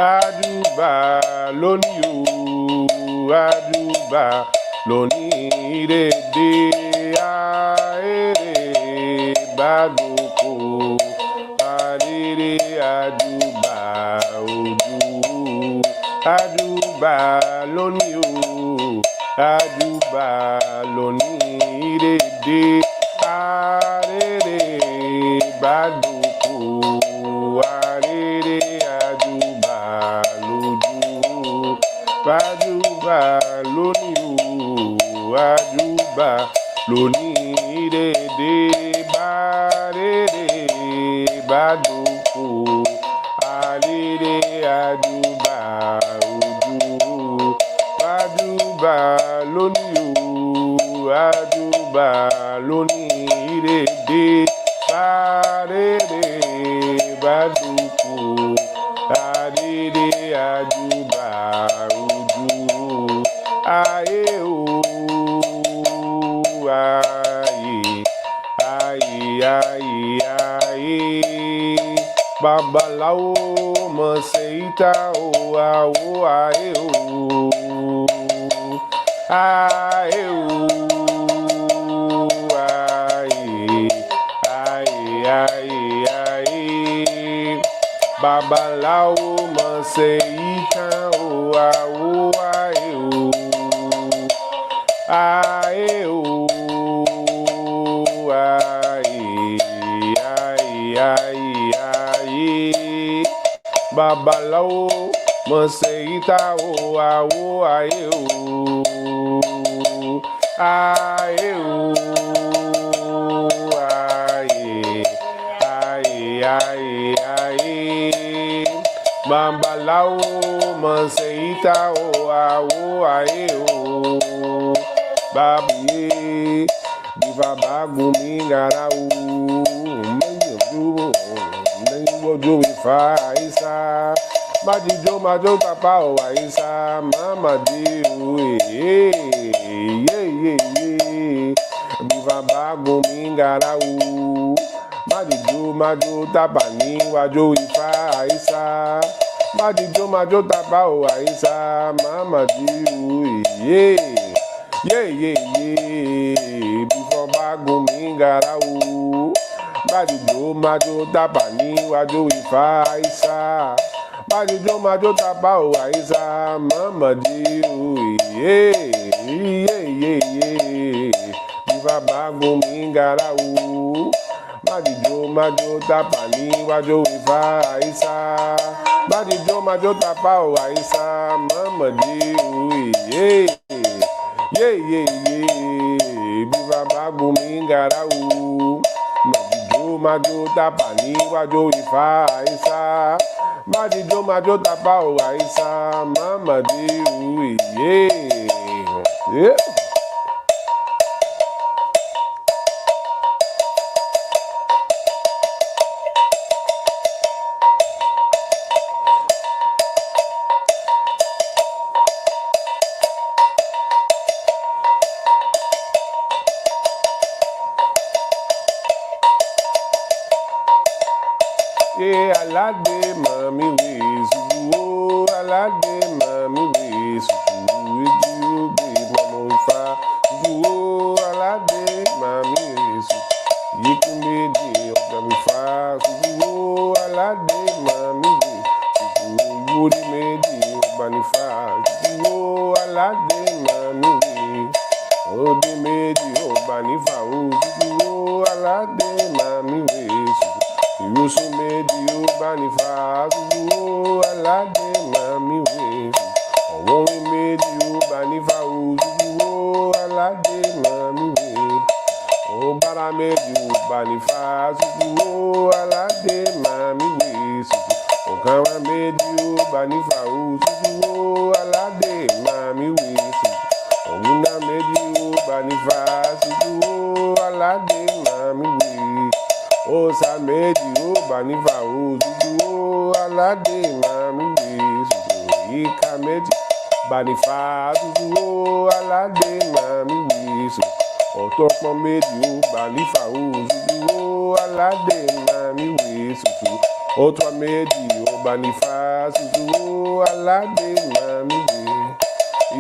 àjùbà lónìí o àjùbà lónìí ìrèdè àèrè bàdókò àrèrè àjùbà ojú àjùbà lónìí o àjùbà lónìí ìrèdè àrèrè bàdókò àrèrè àjùbà lójú àjùbà lónìí o àjùbà lónìí ìrèdè bàrèrè bàdókò àrèrè àjùbà ojú àjùbà lónìí o àjùbà lónìí ìrèdè bàrèrè bàdókò àrèrè àjùbà ojú ayé o ayé ayé ayé ayé babaláwo mọ̀ ṣe ìta o àwo ayé o ayé o ayé ayé ayé ayé babaláwo mọ̀ ṣe ìta o àwo ayé o ayé o ayé ayé ayé babaláwo mọ̀ ṣe ìta o àwo ayé o ayé o ayé ayé ayé ayé babaláwo mọ̀ ṣe ìta o àwo ayé o babiye Ifa bagumi ngara o wojo Ifa Isa majijo majo tapa o Isa mama di o ye Ifa bagumi ngara o majijo majo tapa ni wajo Ifa Isa majijo majo tapa o Isa mama di o ye Ifa bagumi ngara o majijo majo tapa níwájú Ifa Isa majijo majo tapa o Isa mamadi o Ifa bagumi ngara o majijo majo tapa níwájú Ifa Isa majijo majo tapa o Isa mamadi o Ifa bagumi ngara o majo tapa níwájú Ifa Isa majijo majo tapa o Isa mamadi o aládé mami wesu o aládé mami wesu eji obe mama Ifa o aládé mami wesu yikun méjì ọgbà mi fa o aládé mami wesu orí méjì ọgbà mi fa o aládé mami wesu odi méjì ọgbà mi fa o aládé mami wesu ìrúsùn méjì ó bá ní fàásùwò aládé mami wesu ọ̀wọ́n orin méjì ó bá ní fàásùwò aládé mami wesu ọ̀bára méjì ó bá ní fàásùwò aládé mami wesu ọ̀kànwá méjì ó bá ní fàásùwò aládé mami wesu ọ̀wúndà méjì ó bá ní fàásùwò aládé mami wesu Osa méjì ó bá nífà òdúdú ó aládé mami wesu ìka méjì bá nífà dúdú ó aládé mami wesu ọ̀tọ̀pọ̀ méjì ó bá nífà òdúdú ó aládé mami wesu ọ̀tọ̀ méjì ó bá nífà dúdú ó aládé màmí wé.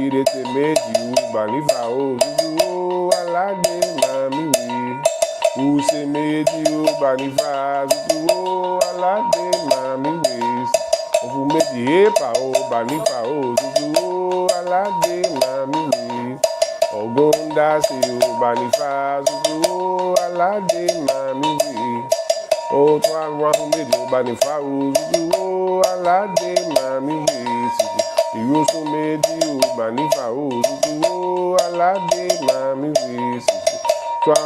Ìrètè méjì ọba nífà ó dúdú ó aládé màmí wé. Use méjì ọba nífà dúdú ó aládé màmí wé. Òfú méjì èèpà ọba nífà ó dúdú ó aládé màmí wé. Ogundasi ọba nífà dúdú ó aládé màmí wé. Ó tún àwọn méjì ọba nífà ó dúdú ó aládé màmí wé. Ìrósùn méjì ọba nífà ó dúdú ó aládé màmí wé. Tún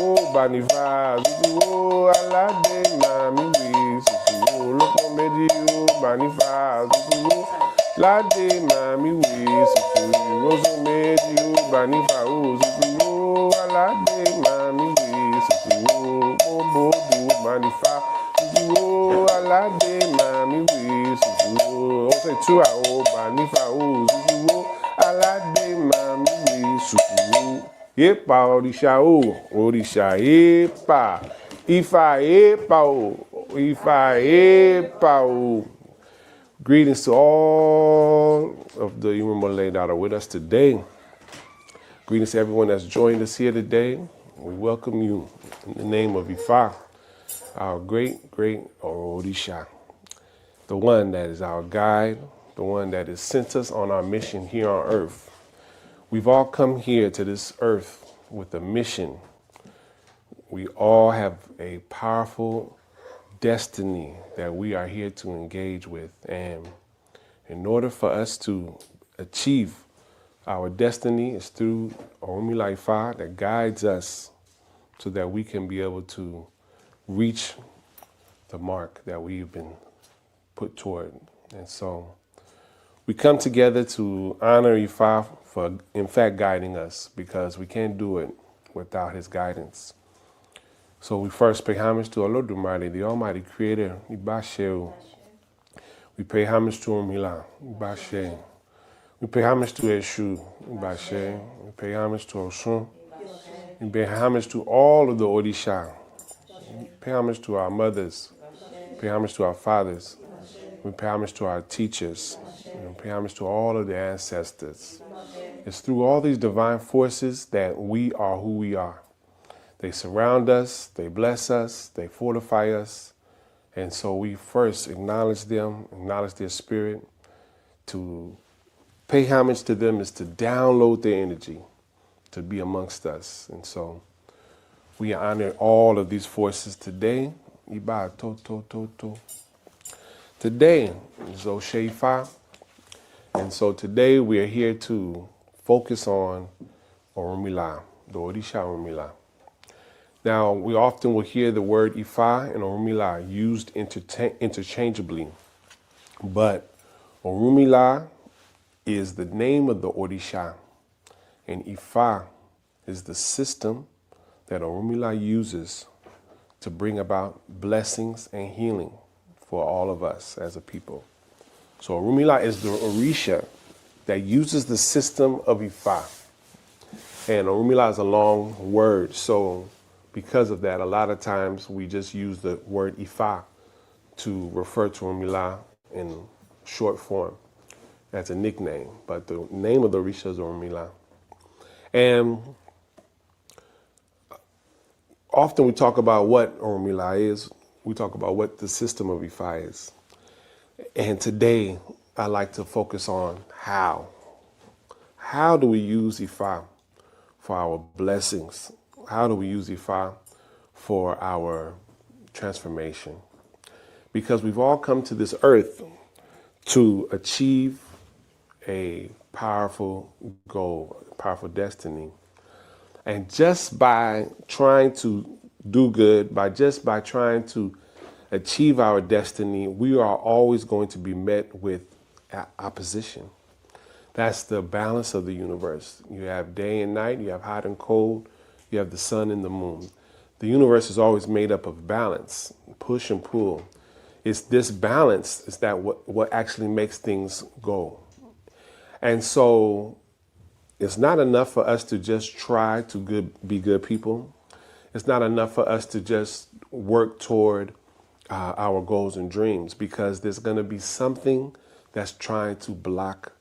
ọba nífà dúdú ó aládé màmí wé. Olókùn méjì ọba nífà dúdú ó aládé màmí wé. Ìrósùn méjì ọba nífà ó dúdú ó aládé màmí wé. Bóbó ọba nífà dúdú ó aládé màmí wé. Ó fẹ́ tú àwọn ọba nífà ó dúdú ó aládé màmí wé. Yepa òrìṣà o, òrìṣà yepa, Ifa yepa o, Ifa yepa o. Greetings to all of the Imamole that are with us today. Greetings to everyone that's joined us here today. We welcome you in the name of Ifa, our great, great Orisha, the one that is our guide, the one that has sent us on our mission here on earth. We've all come here to this earth with a mission. We all have a powerful destiny that we are here to engage with. And in order for us to achieve our destiny, is through Orumila Ifa that guides us so that we can be able to reach the mark that we've been put toward. And so we come together to honor Ifa for, in fact, guiding us, because we can't do it without his guidance. So we first pay homage to Olodumare, the Almighty Creator, Ibashe. We pay homage to Orumila, Ibashe. We pay homage to Eshu, Ibashe. We pay homage to Osun. We pay homage to all of the Odisha. We pay homage to our mothers. We pay homage to our fathers. We pay homage to our teachers. We pay homage to all of the ancestors. It's through all these divine forces that we are who we are. They surround us, they bless us, they fortify us. And so we first acknowledge them, acknowledge their spirit. To pay homage to them is to download their energy, to be amongst us. And so we honor all of these forces today. Iba to to to to. Today is Osheifa. And so today we are here to focus on Orumila, the Orisha Orumila. Now, we often will hear the word Ifa and Orumila used interchangeably, but Orumila is the name of the Orisha, and Ifa is the system that Orumila uses to bring about blessings and healing for all of us as a people. So Orumila is the Orisha that uses the system of Ifa, and Orumila is a long word, so because of that, a lot of times we just use the word Ifa to refer to Orumila in short form as a nickname. But the name of the Orisha is Orumila. And often we talk about what Orumila is. We talk about what the system of Ifa is. And today, I like to focus on how. How do we use Ifa for our blessings? How do we use Ifa for our transformation? Because we've all come to this earth to achieve a powerful goal, a powerful destiny. And just by trying to do good, by trying to achieve our destiny, we are always going to be met with opposition. That's the balance of the universe. You have day and night, you have hot and cold, you have the sun and the moon. The universe is always made up of balance, push and pull. It's this balance is that what actually makes things go. And so it's not enough for us to just try to be good people. It's not enough for us to just work toward our goals and dreams, because there's going to be something that's trying to block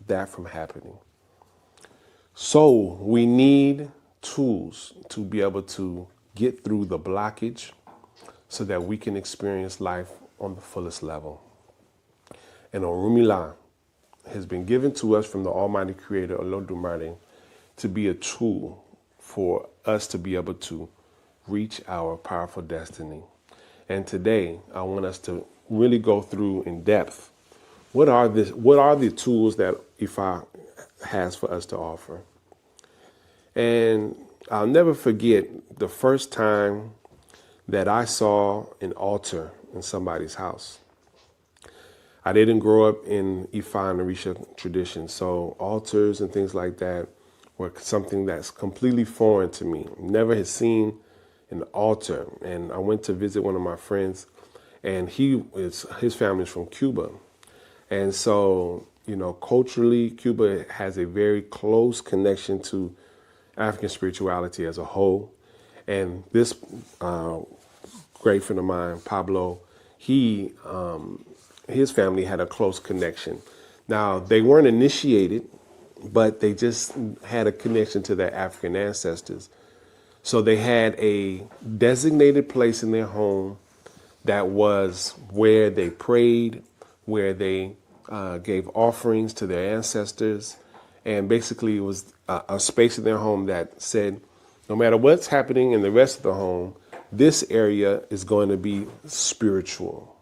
that from happening. So we need tools to be able to get through the blockage so that we can experience life on the fullest level. And Orumila has been given to us from the Almighty Creator, Olodumare, to be a tool for us to be able to reach our powerful destiny. And today, I want us to really go through in depth what are the tools that Ifa has for us to offer. And I'll never forget the first time that I saw an altar in somebody's house. I didn't grow up in Ifa and Orisha tradition, so altars and things like that were something that's completely foreign to me. Never had seen an altar. And I went to visit one of my friends, and his family is from Cuba. And so, culturally, Cuba has a very close connection to African spirituality as a whole. And this great friend of mine, Pablo, his family had a close connection. Now, they weren't initiated, but they just had a connection to their African ancestors. So they had a designated place in their home that was where they prayed, where they gave offerings to their ancestors. And basically it was a space in their home that said, no matter what's happening in the rest of the home, this area is going to be spiritual.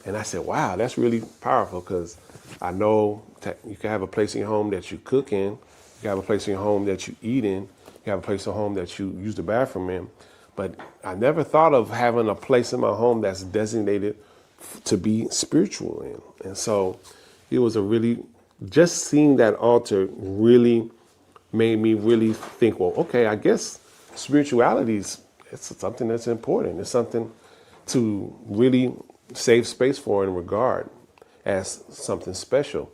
And I said, wow, that's really powerful, because I know that you can have a place in your home that you cook in, you can have a place in your home that you eat in, you have a place at home that you use the bathroom in. But I never thought of having a place in my home that's designated to be spiritual in. And so it was just seeing that altar really made me really think, well, okay, I guess spirituality it's something that's important. It's something to really save space for and regard as something special.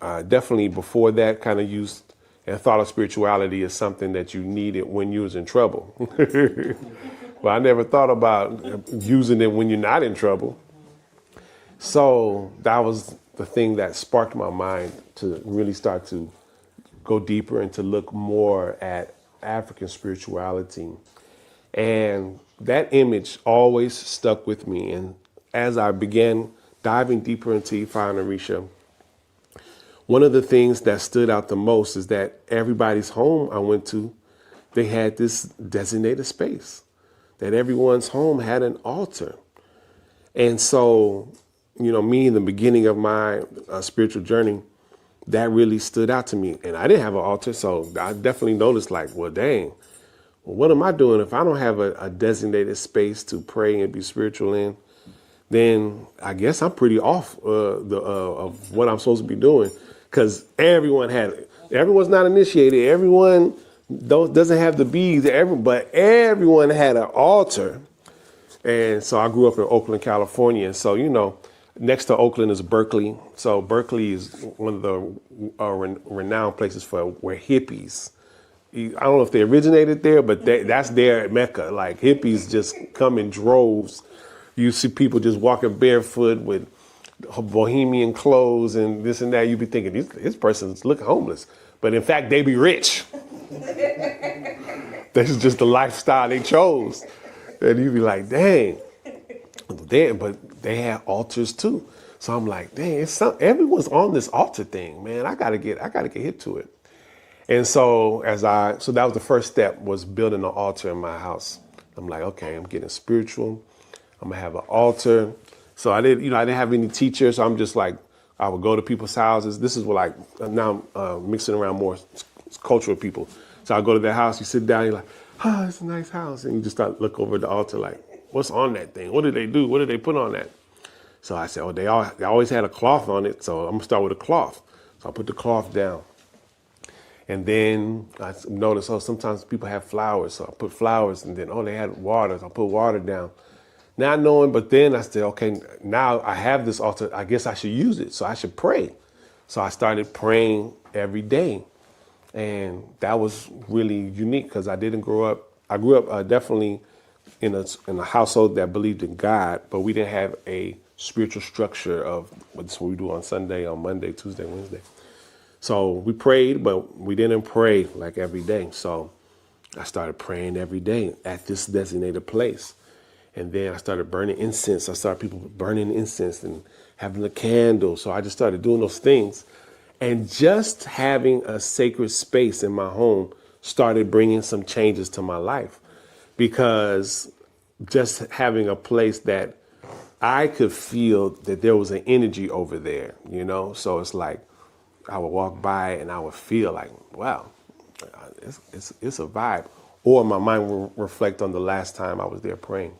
Definitely before that, kind of used and thought of spirituality as something that you needed when you was in trouble. Well, I never thought about using it when you're not in trouble. So that was the thing that sparked my mind to really start to go deeper and to look more at African spirituality. And that image always stuck with me. And as I began diving deeper into Ifa and Orisha, one of the things that stood out the most is that everybody's home I went to, they had this designated space, that everyone's home had an altar. And so, me in the beginning of my spiritual journey, that really stood out to me. And I didn't have an altar, so I definitely noticed, like, well, dang, well, what am I doing if I don't have a designated space to pray and be spiritual in? Then I guess I'm pretty off of what I'm supposed to be doing, because everyone's not initiated. Everyone doesn't have the beads, but everyone had an altar. And so I grew up in Oakland, California. And so, next to Oakland is Berkeley. So Berkeley is one of the renowned places for where hippies, I don't know if they originated there, but that's their Mecca. Like, hippies just come in droves. You see people just walking barefoot with bohemian clothes and this and that. You be thinking, this person's looking homeless. But in fact, they be rich. This is just the lifestyle they chose. And you be like, dang. But they have altars too. So I'm like, dang, everyone's on this altar thing, man. I gotta get hip to it. And so so that was the first step, was building an altar in my house. I'm like, okay, I'm getting spiritual. I'm gonna have an altar. So I didn't have any teachers. So I'm just like, I would go to people's houses. This is what now I'm mixing around more cultural people. So I go to their house, you sit down, you're like, oh, it's a nice house. And you just start look over the altar like, what's on that thing? What did they do? What did they put on that? So I said, they always had a cloth on it. So I'm gonna start with a cloth. So I put the cloth down. And then I noticed, sometimes people have flowers. So I put flowers, and then, they had water. So I put water down. Not knowing, but then I said, okay, now I have this altar. I guess I should use it. So I should pray. So I started praying every day. And that was really unique, because I grew up definitely in a household that believed in God, but we didn't have a spiritual structure of what's what we do on Sunday, on Monday, Tuesday, Wednesday. So we prayed, but we didn't pray like every day. So I started praying every day at this designated place. And then I started burning incense. I started people burning incense and having a candle. So I just started doing those things. And just having a sacred space in my home started bringing some changes to my life, because just having a place that I could feel that there was an energy over there, you know? So it's like I would walk by and I would feel like, wow, it's a vibe. Or my mind will reflect on the last time I was there praying.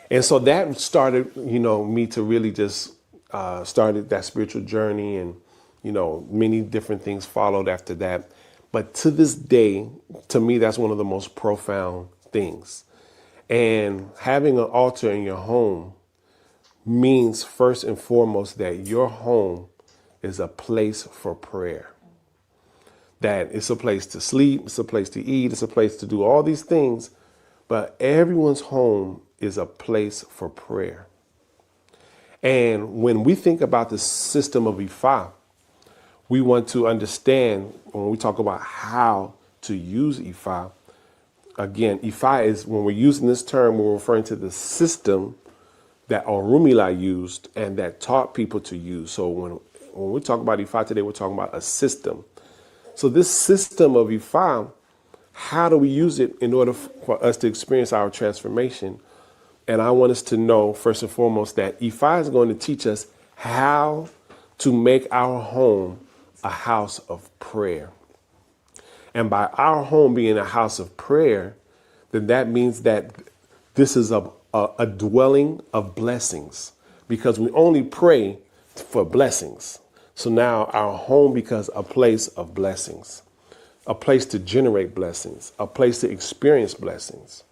And so that started, you know, me to really just started that spiritual journey, and, you know, many different things followed after that. But to this day, to me, that's one of the most profound things. And having an altar in your home means first and foremost that your home is a place for prayer. That it's a place to sleep, it's a place to eat, it's a place to do all these things. But everyone's home is a place for prayer. And when we think about the system of Ifa, we want to understand, when we talk about how to use Ifa, again, Ifa is, when we're using this term, we're referring to the system that Orunmila used and that taught people to use. So when we talk about Ifa today, we're talking about a system. So this system of Ifa, how do we use it in order for us to experience our transformation? And I want us to know, first and foremost, that Ifa is going to teach us how to make our home a house of prayer. And by our home being a house of prayer, then that means that this is a dwelling of blessings, because we only pray for blessings. So now our home becomes a place of blessings, a place to generate blessings, a place to experience blessings.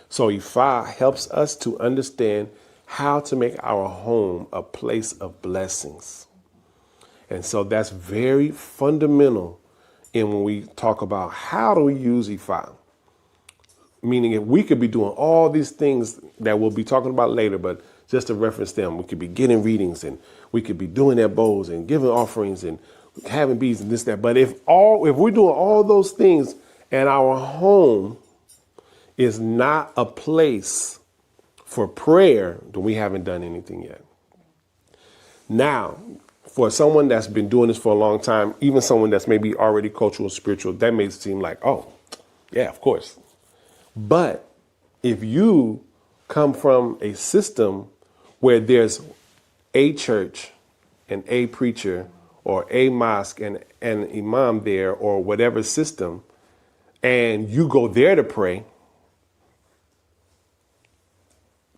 So Ifa helps us to understand how to make our home a place of blessings. And so that's very fundamental in when we talk about how do we use Ifa. Meaning, if we could be doing all these things that we'll be talking about later, but just to reference them, we could be getting readings, and we could be doing their bowls and giving offerings and having beads and this, that. But if we're doing all those things and our home is not a place for prayer, then we haven't done anything yet. Now, for someone that's been doing this for a long time, even someone that's maybe already cultural, spiritual, that may seem like, oh, yeah, of course. But if you come from a system where there's a church and a preacher or a mosque and an imam there, or whatever system, and you go there to pray,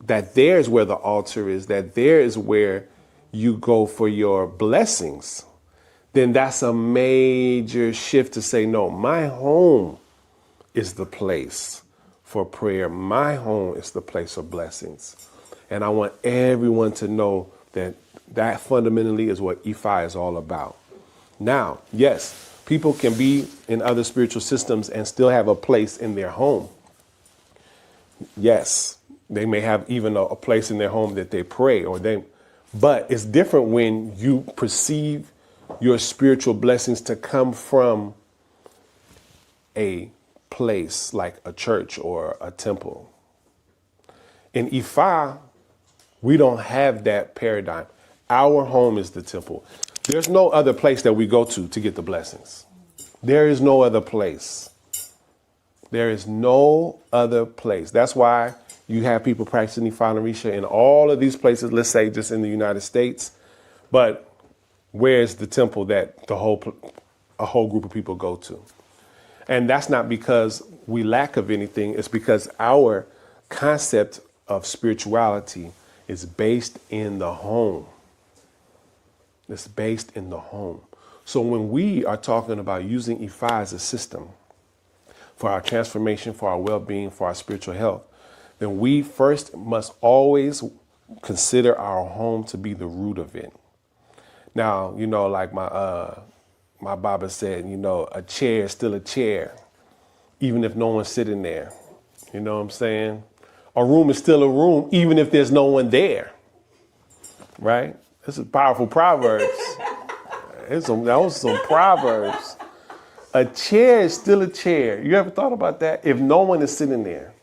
that there's where the altar is, that there is where you go for your blessings, then that's a major shift to say, no, my home is the place for prayer. My home is the place of blessings. And I want everyone to know that that fundamentally is what Ifa is all about. Now, yes, people can be in other spiritual systems and still have a place in their home. Yes, they may have even a place in their home that they pray, but it's different when you perceive your spiritual blessings to come from a place like a church or a temple. In Ifa, we don't have that paradigm. Our home is the temple. There's no other place that we go to get the blessings. There is no other place. There is no other place. That's why you have people practicing Ifa and Orisha in all of these places, let's say just in the United States. But where's the temple that a whole group of people go to? And that's not because we lack of anything. It's because our concept of spirituality is based in the home. It's based in the home. So when we are talking about using Ifa as a system for our transformation, for our well-being, for our spiritual health, then we first must always consider our home to be the root of it. Now, you know, like my Baba said, you know, a chair is still a chair, even if no one's sitting there. You know what I'm saying? A room is still a room, even if there's no one there. right? This is powerful Proverbs. Those some Proverbs. A chair is still a chair. You ever thought about that? If no one is sitting there.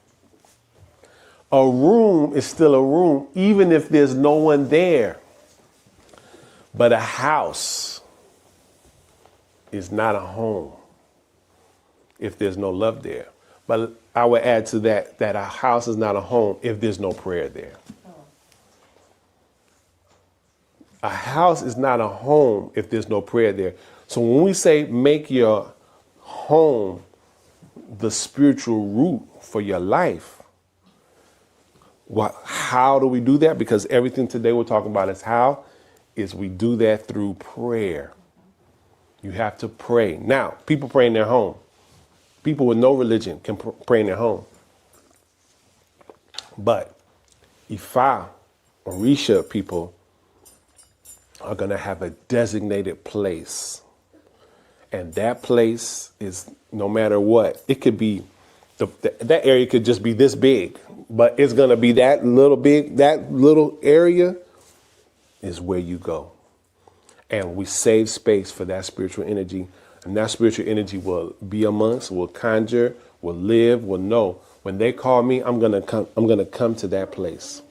A room is still a room, even if there's no one there. But a house is not a home if there's no love there. But I would add to that a house is not a home if there's no prayer there. A house is not a home if there's no prayer there. So when we say make your home the spiritual root for your life, how do we do that? Because everything today we're talking about is we do that through prayer. You have to pray. Now, people pray in their home. People with no religion can pray in their home. But Ifa, Orisha people are going to have a designated place. And that place is, no matter what, it could be, that area could just be this big, but it's going to be that little area is where you go. And we save space for that spiritual energy. And that spiritual energy will be amongst, will conjure, will live, will know. When they call me, I'm going to come to that place.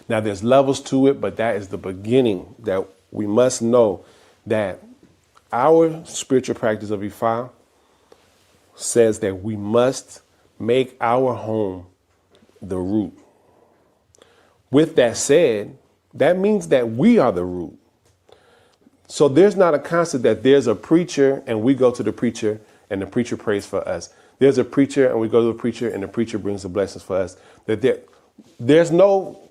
Now there's levels to it, but that is the beginning, that we must know that our spiritual practice of Ifa says that we must make our home the root. With that said, that means that we are the root. So there's not a concept that there's a preacher and we go to the preacher and the preacher prays for us. There's a preacher and we go to the preacher and the preacher brings the blessings for us. There's no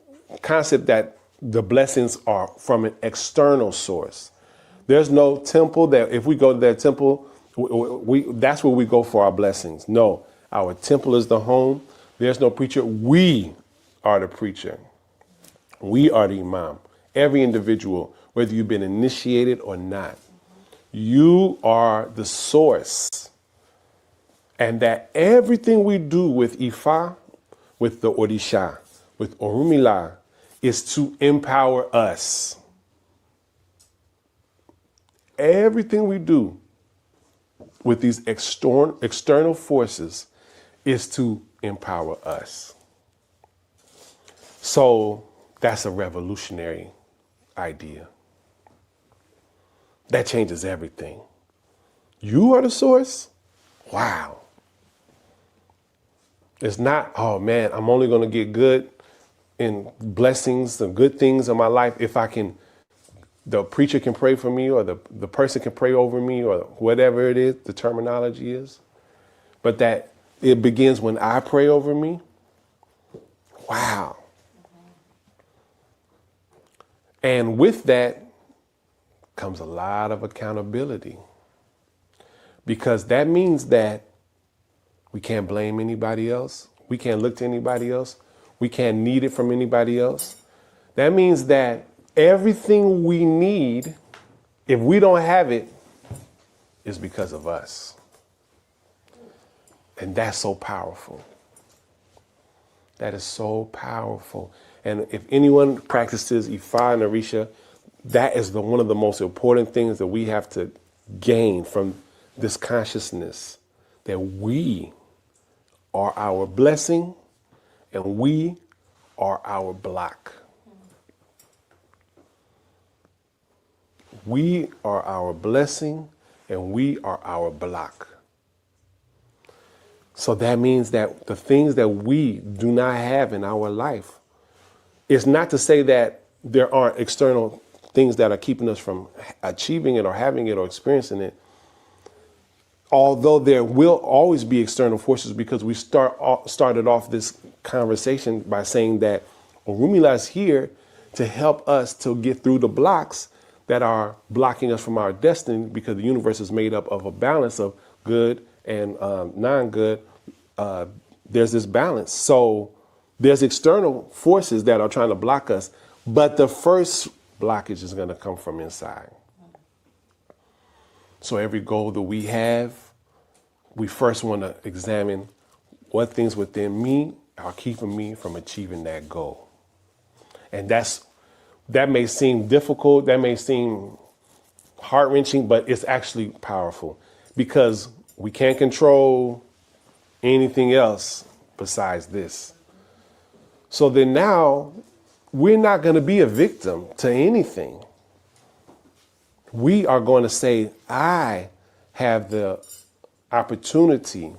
concept that the blessings are from an external source. There's no temple that if we go to that temple, that's where we go for our blessings. No, our temple is the home. There's no preacher. We are the preacher. We are the imam. Every individual, whether you've been initiated or not, you are the source. And that everything we do with Ifa, with the Orisha, with Orunmila, is to empower us. Everything we do with these external forces is to empower us. So that's a revolutionary idea. That changes everything. You are the source? Wow. It's not, oh man, I'm only going to get good in blessings and good things in my life if the preacher can pray for me or the person can pray over me or whatever it is, the terminology is. But that it begins when I pray over me. Wow. And with that comes a lot of accountability, because that means that we can't blame anybody else. We can't look to anybody else. We can't need it from anybody else. That means that everything we need, if we don't have it, is because of us. And that's so powerful. That is so powerful. And if anyone practices Ifa and Orisha, that is one of the most important things that we have to gain from this consciousness, that we are our blessing and we are our block. We are our blessing and we are our block. So that means that the things that we do not have in our life, it's not to say that there aren't external things that are keeping us from achieving it or having it or experiencing it. Although there will always be external forces, because we started off this conversation by saying that Orunmila is here to help us to get through the blocks that are blocking us from our destiny, because the universe is made up of a balance of good and non-good. There's this balance. So there's external forces that are trying to block us, but the first blockage is going to come from inside. So every goal that we have, we first want to examine what things within me are keeping me from achieving that goal. And that's That may seem difficult, that may seem heart-wrenching, but it's actually powerful because we can't control anything else besides this. So then now we're not going to be a victim to anything. We are going to say, I have the opportunity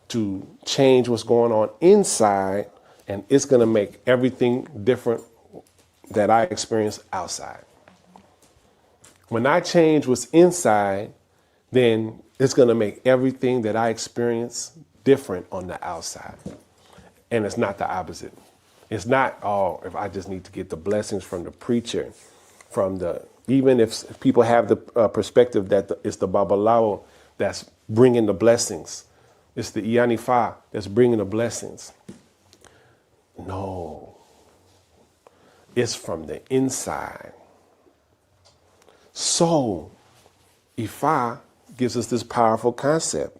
to change what's going on inside, and it's going to make everything different that I experience outside. When I change what's inside, then it's going to make everything that I experience different on the outside. And it's not the opposite. It's not, oh, if I just need to get the blessings from the preacher, even if people have the perspective that it's the Babalawo that's bringing the blessings. It's the Ifa that's bringing the blessings. No. It's from the inside. So, Ifa gives us this powerful concept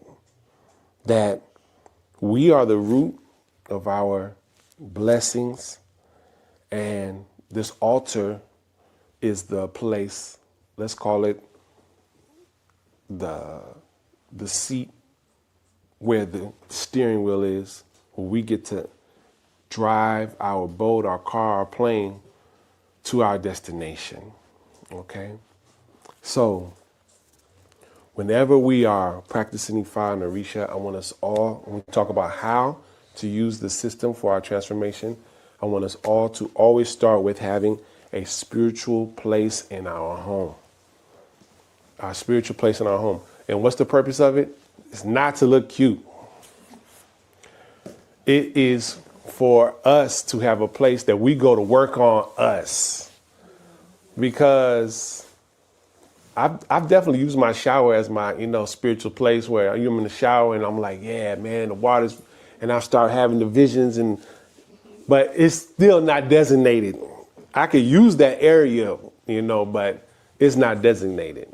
that we are the root of our blessings, and this altar is the place, let's call it the seat where the steering wheel is, where we get to drive our boat, our car, our plane to our destination, okay? So whenever we are practicing Ifa and Orisha, I want us all, when we talk about how to use the system for our transformation, I want us all to always start with having a spiritual place in our home. Our spiritual place in our home. And what's the purpose of it? It's not to look cute. It is for us to have a place that we go to work on us. Because I've definitely used my shower as my, spiritual place where I'm in the shower and I'm like, yeah, man, the water's, and I start having the visions, but it's still not designated. I could use that area, but it's not designated.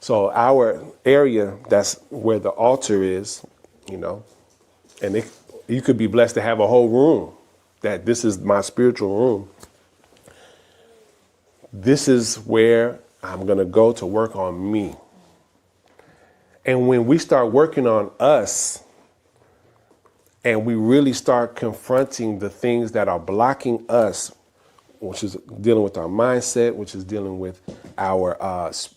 So our area, that's where the altar is, and you could be blessed to have a whole room, that this is my spiritual room. This is where I'm going to go to work on me. And when we start working on us and we really start confronting the things that are blocking us, which is dealing with our mindset, which is dealing with our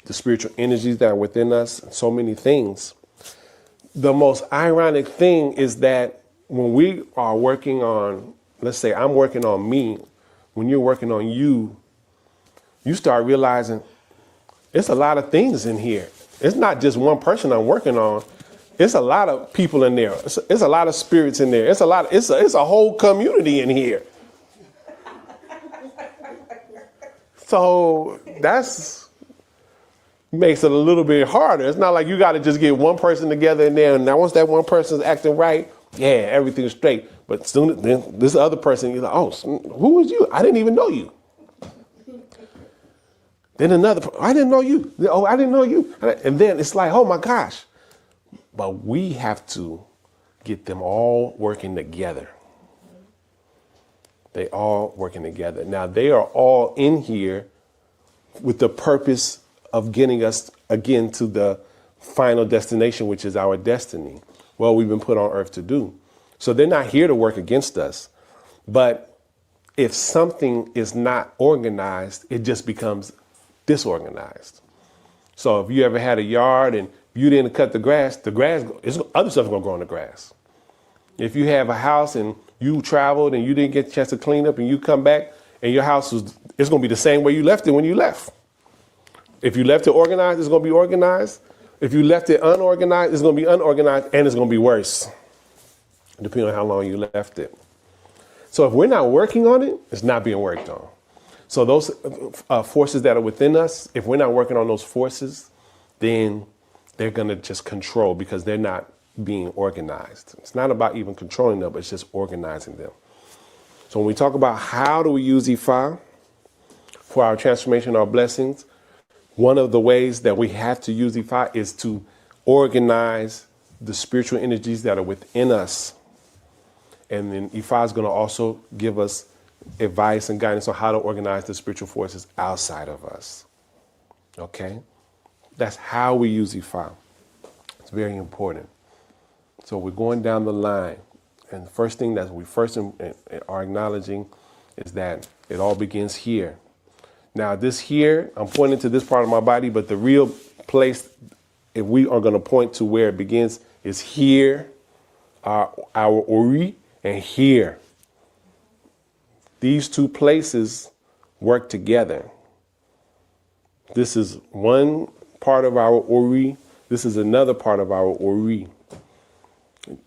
the spiritual energies that are within us, and so many things. The most ironic thing is that when we are working on, let's say I'm working on me, when you're working on you, you start realizing it's a lot of things in here. It's not just one person I'm working on. It's a lot of people in there. It's a lot of spirits in there. It's a whole community in here. So that's makes it a little bit harder. It's not like you got to just get one person together in there, and now once that one person's acting right, yeah, everything's straight. But soon then this other person, you're like, oh, who is you? I didn't even know you. Then another, I didn't know you. Oh, I didn't know you. And then it's like, oh my gosh. But we have to get them all working together. They all working together. Now they are all in here with the purpose of getting us again to the final destination, which is our destiny. Well, we've been put on earth to do. So they're not here to work against us. But if something is not organized, it just becomes disorganized. So if you ever had a yard and you didn't cut the grass, other stuff is going to grow in the grass. If you have a house and you traveled and you didn't get a chance to clean up and you come back and your house it's going to be the same way you left it when you left. If you left it organized, it's going to be organized. If you left it unorganized, it's going to be unorganized, and it's going to be worse, depending on how long you left it. So if we're not working on it, it's not being worked on. So those forces that are within us, if we're not working on those forces, then they're going to just control because they're not being organized. It's not about even controlling them, but it's just organizing them. So when we talk about how do we use Ifa for our transformation, our blessings, one of the ways that we have to use Ifa is to organize the spiritual energies that are within us. And then Ifa is going to also give us advice and guidance on how to organize the spiritual forces outside of us. Okay? That's how we use Ifa. It's very important. So we're going down the line. And the first thing that we first are acknowledging is that it all begins here. Now this here, I'm pointing to this part of my body, but the real place, if we are going to point to where it begins, is here, our Ori, and here. These two places work together. This is one part of our Ori. This is another part of our Ori.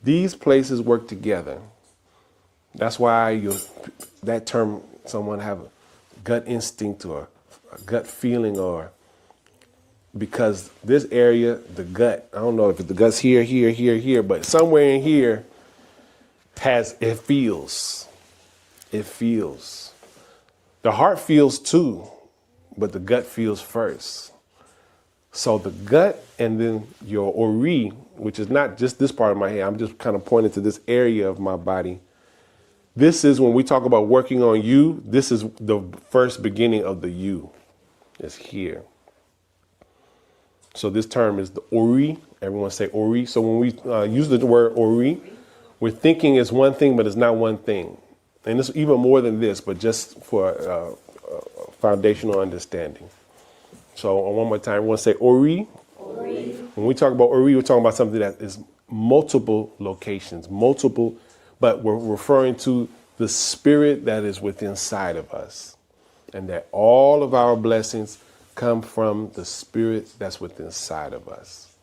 These places work together. That's why that term, someone have a gut instinct or a gut feeling, or because this area, the gut, I don't know if the gut's here, here, here, here, but somewhere in here it feels. It feels. The heart feels too, but the gut feels first. So the gut and then your Ori, which is not just this part of my head, I'm just kind of pointing to this area of my body. This is when we talk about working on you, this is the first beginning of the you. It's here. So this term is the Ori. Everyone say Ori. So when we use the word Ori, we're thinking it's one thing, but it's not one thing. And it's even more than this, but just for foundational understanding. So one more time, everyone say Ori. Ori. When we talk about Ori, we're talking about something that is multiple locations, multiple, but we're referring to the spirit that is within inside of us. And that all of our blessings come from the spirit that's within inside of us.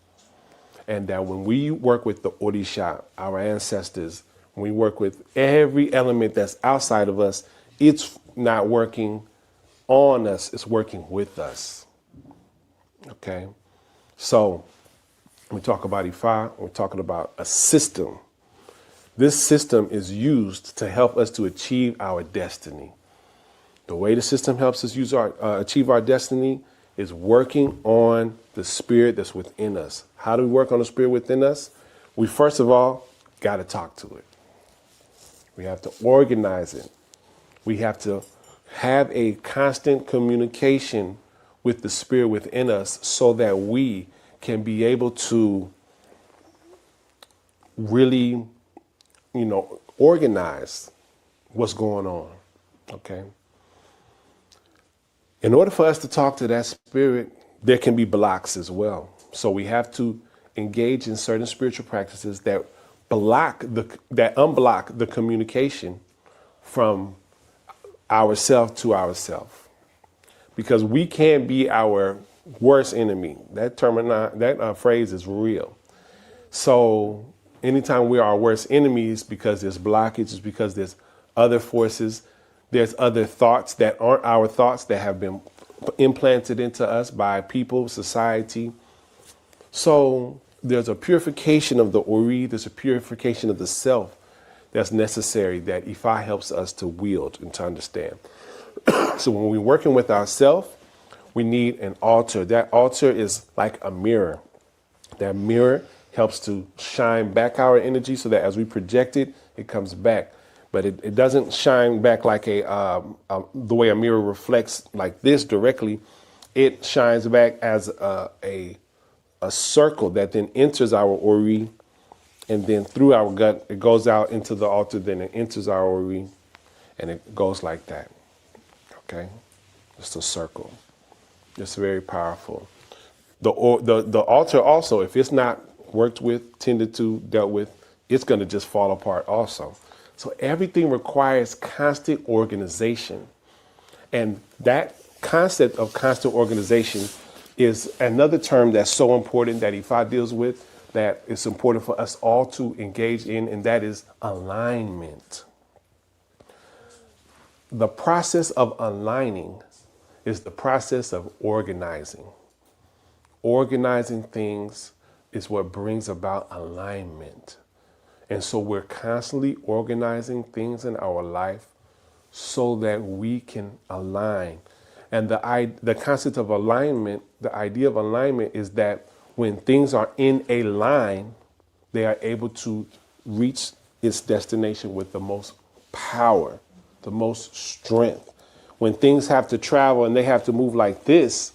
And that when we work with the Orisha, our ancestors, when we work with every element that's outside of us, it's not working on us, it's working with us. Okay? So, when we talk about Ifa, we're talking about a system. This system is used to help us to achieve our destiny. The way the system helps us achieve our destiny is working on the spirit that's within us. How do we work on the spirit within us? We first of all got to talk to it. We have to organize it. We have to have a constant communication with the spirit within us so that we can be able to really, organize what's going on. Okay? In order for us to talk to that spirit, there can be blocks as well. So we have to engage in certain spiritual practices that unblock the communication from ourself to ourself. Because we can't be our worst enemy. That phrase is real. So anytime we are our worst enemies, because there's blockages, because there's other forces, there's other thoughts that aren't our thoughts that have been implanted into us by people, society. So there's a purification of the Ori, there's a purification of the self that's necessary that Ifa helps us to wield and to understand. So when we're working with ourselves, we need an altar. That altar is like a mirror. That mirror helps to shine back our energy so that as we project it, it comes back. But it doesn't shine back like the way a mirror reflects like this directly. It shines back as a circle that then enters our Ori, and then through our gut, it goes out into the altar, then it enters our Ori, and it goes like that. Okay? Just a circle. It's very powerful. The altar also, if it's not worked with, tended to, dealt with, it's going to just fall apart also. So everything requires constant organization. And that concept of constant organization is another term that's so important that Ifa deals with, that it's important for us all to engage in, and that is alignment. The process of aligning is the process of organizing. Organizing things is what brings about alignment. And so we're constantly organizing things in our life so that we can align. And the concept of alignment, the idea of alignment is that when things are in a line, they are able to reach its destination with the most power. the most strength. When things have to travel and they have to move like this,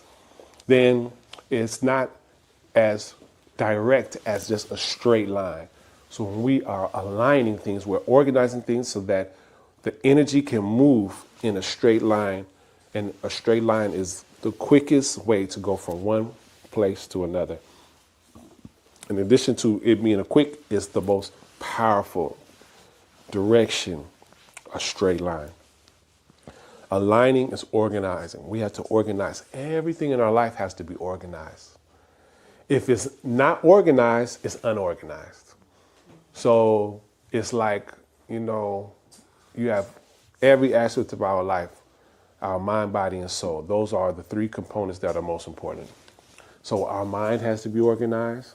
then it's not as direct as just a straight line. So when we are aligning things, we're organizing things so that the energy can move in a straight line. And a straight line is the quickest way to go from one place to another. In addition to it being a quick, it's the most powerful direction, a straight line. Aligning is organizing. We have to organize. Everything in our life has to be organized. If it's not organized, it's unorganized. So it's like, you have every aspect of our life, our mind, body, and soul. Those are the three components that are most important. So our mind has to be organized,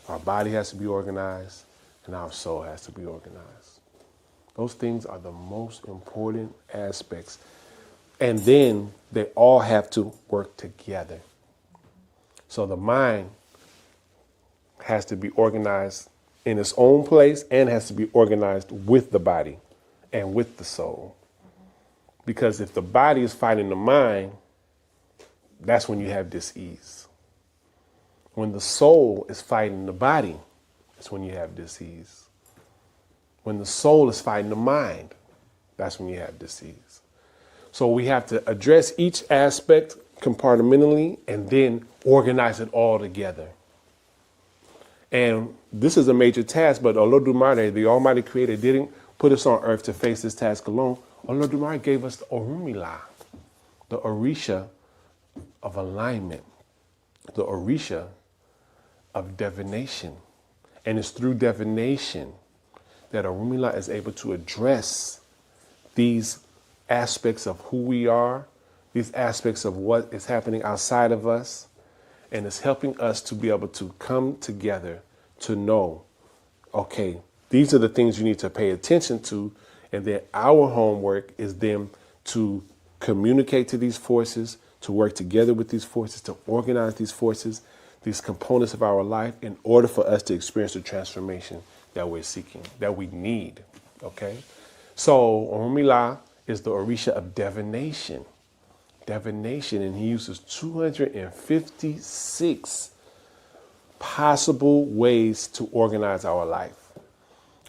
our body has to be organized, and our soul has to be organized. Those things are the most important aspects. And then they all have to work together. So the mind has to be organized in its own place and has to be organized with the body and with the soul. Because if the body is fighting the mind, that's when you have dis-ease. When the soul is fighting the body, that's when you have dis-ease. When the soul is fighting the mind, that's when you have dis-ease. So we have to address each aspect compartmentally and then organize it all together. And this is a major task, but Olodumare, the Almighty Creator, didn't put us on earth to face this task alone. Olodumare gave us the Orunmila, the Orisha of alignment, the Orisha of divination. And it's through divination that Orunmila is able to address these aspects of who we are, these aspects of what is happening outside of us, and it's helping us to be able to come together to know, okay, these are the things you need to pay attention to, and then our homework is then to communicate to these forces, to work together with these forces, to organize these forces, these components of our life in order for us to experience the transformation that we're seeking, that we need, okay? So Orunmila is the Orisha of divination. Divination, and he uses 256 possible ways to organize our life.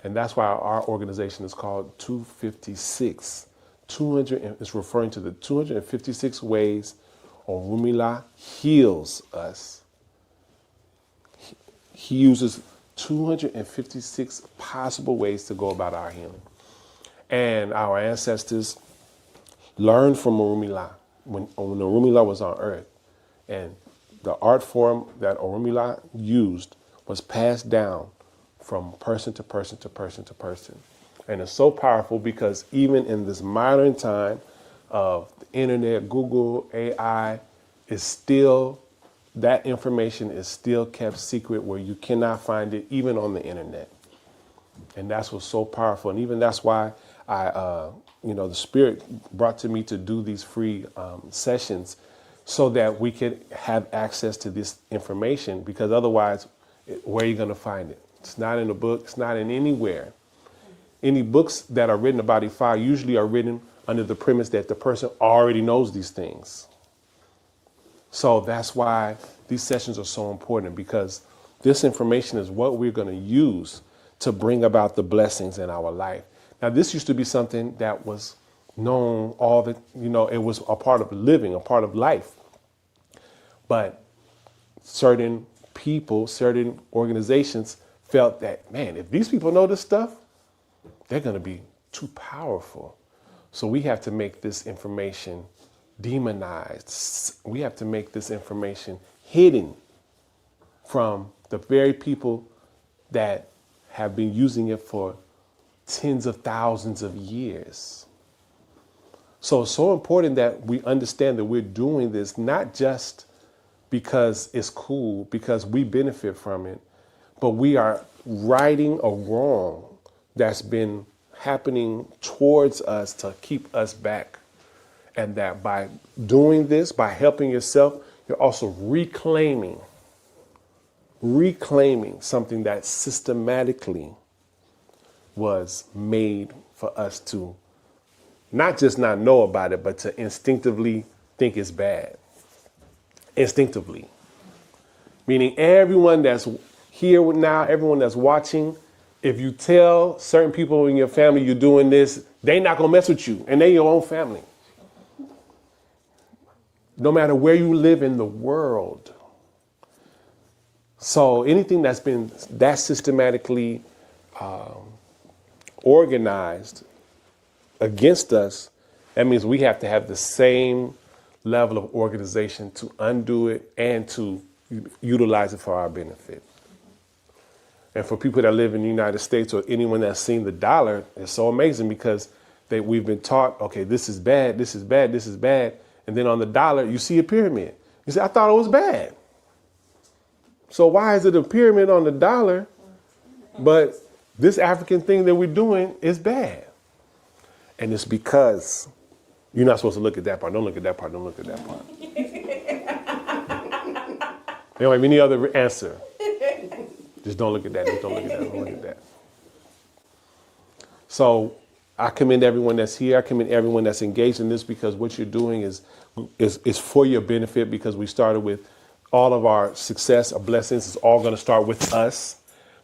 And that's why our organization is called 256. 200 is referring to the 256 ways Orunmila heals us. He uses 256 possible ways to go about our healing. And our ancestors learned from Orunmila when Orunmila was on earth. And the art form that Orunmila used was passed down from person to person to person to person. And it's so powerful because even in this modern time of the internet, Google, AI, is still, that information is still kept secret where you cannot find it even on the internet. And that's what's so powerful. And even that's why the Spirit brought to me to do these free sessions so that we could have access to this information, because otherwise, where are you going to find it? It's not in a book. It's not in anywhere. Any books that are written about Ifa usually are written under the premise that the person already knows these things. So that's why these sessions are so important, because this information is what we're going to use to bring about the blessings in our life. Now, this used to be something that was known it was a part of living, a part of life. But certain people, certain organizations felt that, man, if these people know this stuff, they're going to be too powerful. So we have to make this information demonized. We have to make this information hidden from the very people that have been using it for tens of thousands of years. So it's so important that we understand that we're doing this not just because it's cool, because we benefit from it, but we are righting a wrong that's been happening towards us to keep us back. And that by doing this, by helping yourself, you're also reclaiming something that systematically was made for us to not just not know about it, but to instinctively think it's bad. Instinctively. Meaning everyone that's here now, everyone that's watching, if you tell certain people in your family you're doing this, they not gonna mess with you, and they your own family. No matter where you live in the world. So anything that's been that systematically organized against us, that means we have to have the same level of organization to undo it and to utilize it for our benefit. And for people that live in the United States or anyone that's seen the dollar, it's so amazing because we've been taught, okay, this is bad, this is bad, this is bad. And then on the dollar, you see a pyramid. You say, I thought it was bad. So why is it a pyramid on the dollar, but this African thing that we're doing is bad? And it's because you're not supposed to look at that part. Don't look at that part. Don't look at that part. They don't have any other answer. Just don't look at that. Just don't look at that. Don't look at that. So I commend everyone that's here. I commend everyone that's engaged in this because what you're doing is for your benefit because we started with all of our success or blessings is all going to start with us,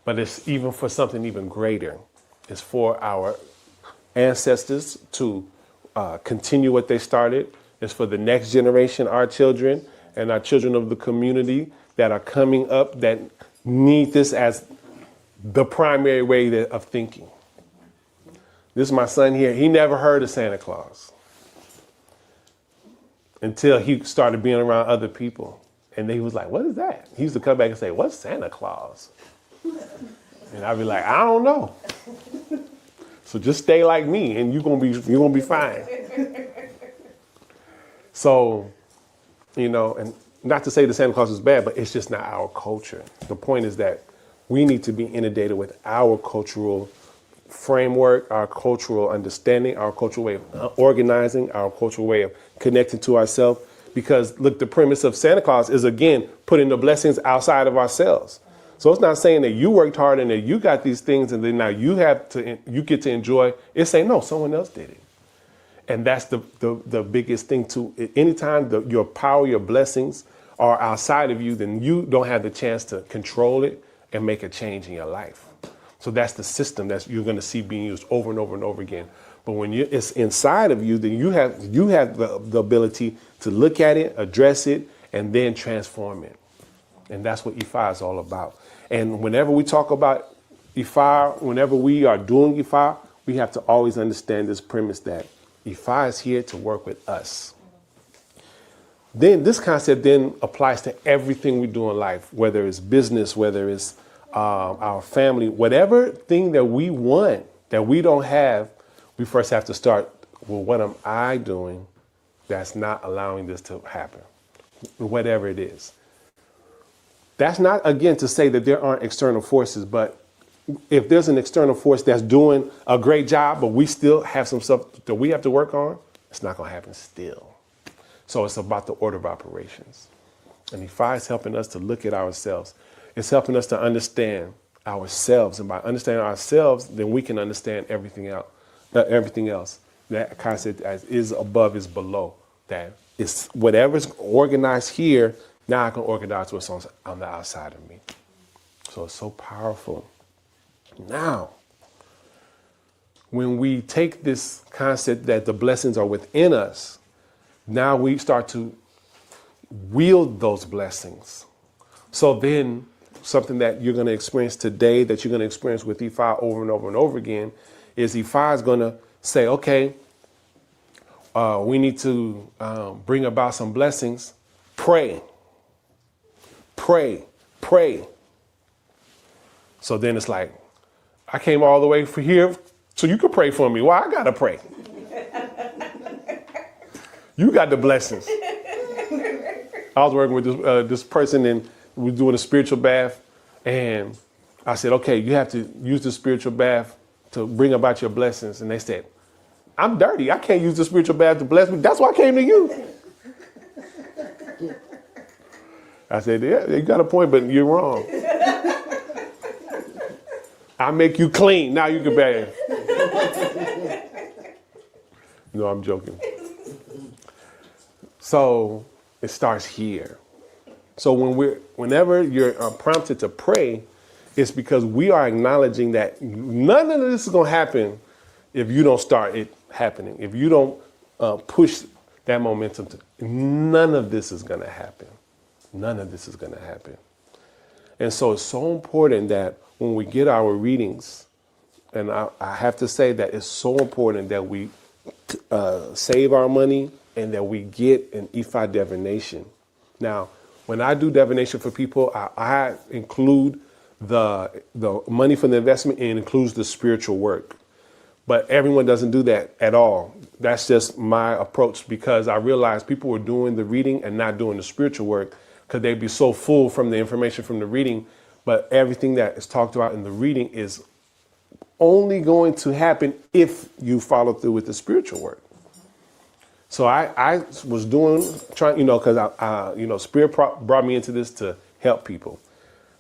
but it's even for something even greater. It's for our ancestors to continue what they started. It's for the next generation, our children and our children of the community that are coming up that need this as the primary way of thinking. This is my son here. He never heard of Santa Claus until he started being around other people. And he was like, what is that? He used to come back and say, what's Santa Claus? And I'd be like, I don't know. So just stay like me and you're gonna be fine. So, and not to say that Santa Claus is bad, but it's just not our culture. The point is that we need to be inundated with our cultural framework, our cultural understanding, our cultural way of organizing, our cultural way of connecting to ourselves. Because look, the premise of Santa Claus is, again, putting the blessings outside of ourselves. So it's not saying that you worked hard and that you got these things and then now you get to enjoy. It's saying, no, someone else did it. And that's the biggest thing too. Anytime your power, your blessings are outside of you, then you don't have the chance to control it and make a change in your life. So that's the system that you're going to see being used over and over and over again. But when it's inside of you, then you have the ability to look at it, address it, and then transform it. And that's what Ifa is all about. And whenever we talk about Ifa, whenever we are doing Ifa, we have to always understand this premise that Ifa is here to work with us. Then this concept then applies to everything we do in life, whether it's business, whether it's our family, whatever thing that we want that we don't have, we first have to start, well, what am I doing that's not allowing this to happen? Whatever it is. That's not, again, to say that there aren't external forces, but if there's an external force that's doing a great job, but we still have some stuff that we have to work on, it's not going to happen still. So it's about the order of operations. And Ifa is helping us to look at ourselves. It's helping us to understand ourselves. And by understanding ourselves, then we can understand everything else. That concept as is above is below. That it's whatever's organized here, now I can organize what's on the outside of me. So it's so powerful. Now, when we take this concept that the blessings are within us, now we start to wield those blessings. So then something that you're going to experience today, that you're going to experience with Ifa over and over and over again, is Ifa is going to say, okay, we need to bring about some blessings. Pray. Pray. Pray. So then it's like, I came all the way from here so you could pray for me. Well, I got to pray. You got the blessings. I was working with this person and we were doing a spiritual bath. And I said, okay, you have to use the spiritual bath to bring about your blessings. And they said, I'm dirty. I can't use the spiritual bath to bless me. That's why I came to you. I said, yeah, you got a point, but you're wrong. I make you clean. Now you can bathe. No, I'm joking. So it starts here. So whenever you're prompted to pray, it's because we are acknowledging that none of this is going to happen if you don't start it happening. If you don't push that momentum, none of this is going to happen. None of this is going to happen. And so it's so important that when we get our readings, and I have to say that it's so important that we save our money and that we get an Ifa divination. Now, when I do divination for people, I include the money for the investment, and it includes the spiritual work. But everyone doesn't do that at all. That's just my approach, because I realized people were doing the reading and not doing the spiritual work because they'd be so full from the information from the reading. But everything that is talked about in the reading is only going to happen if you follow through with the spiritual work. So I was trying, because Spirit brought me into this to help people.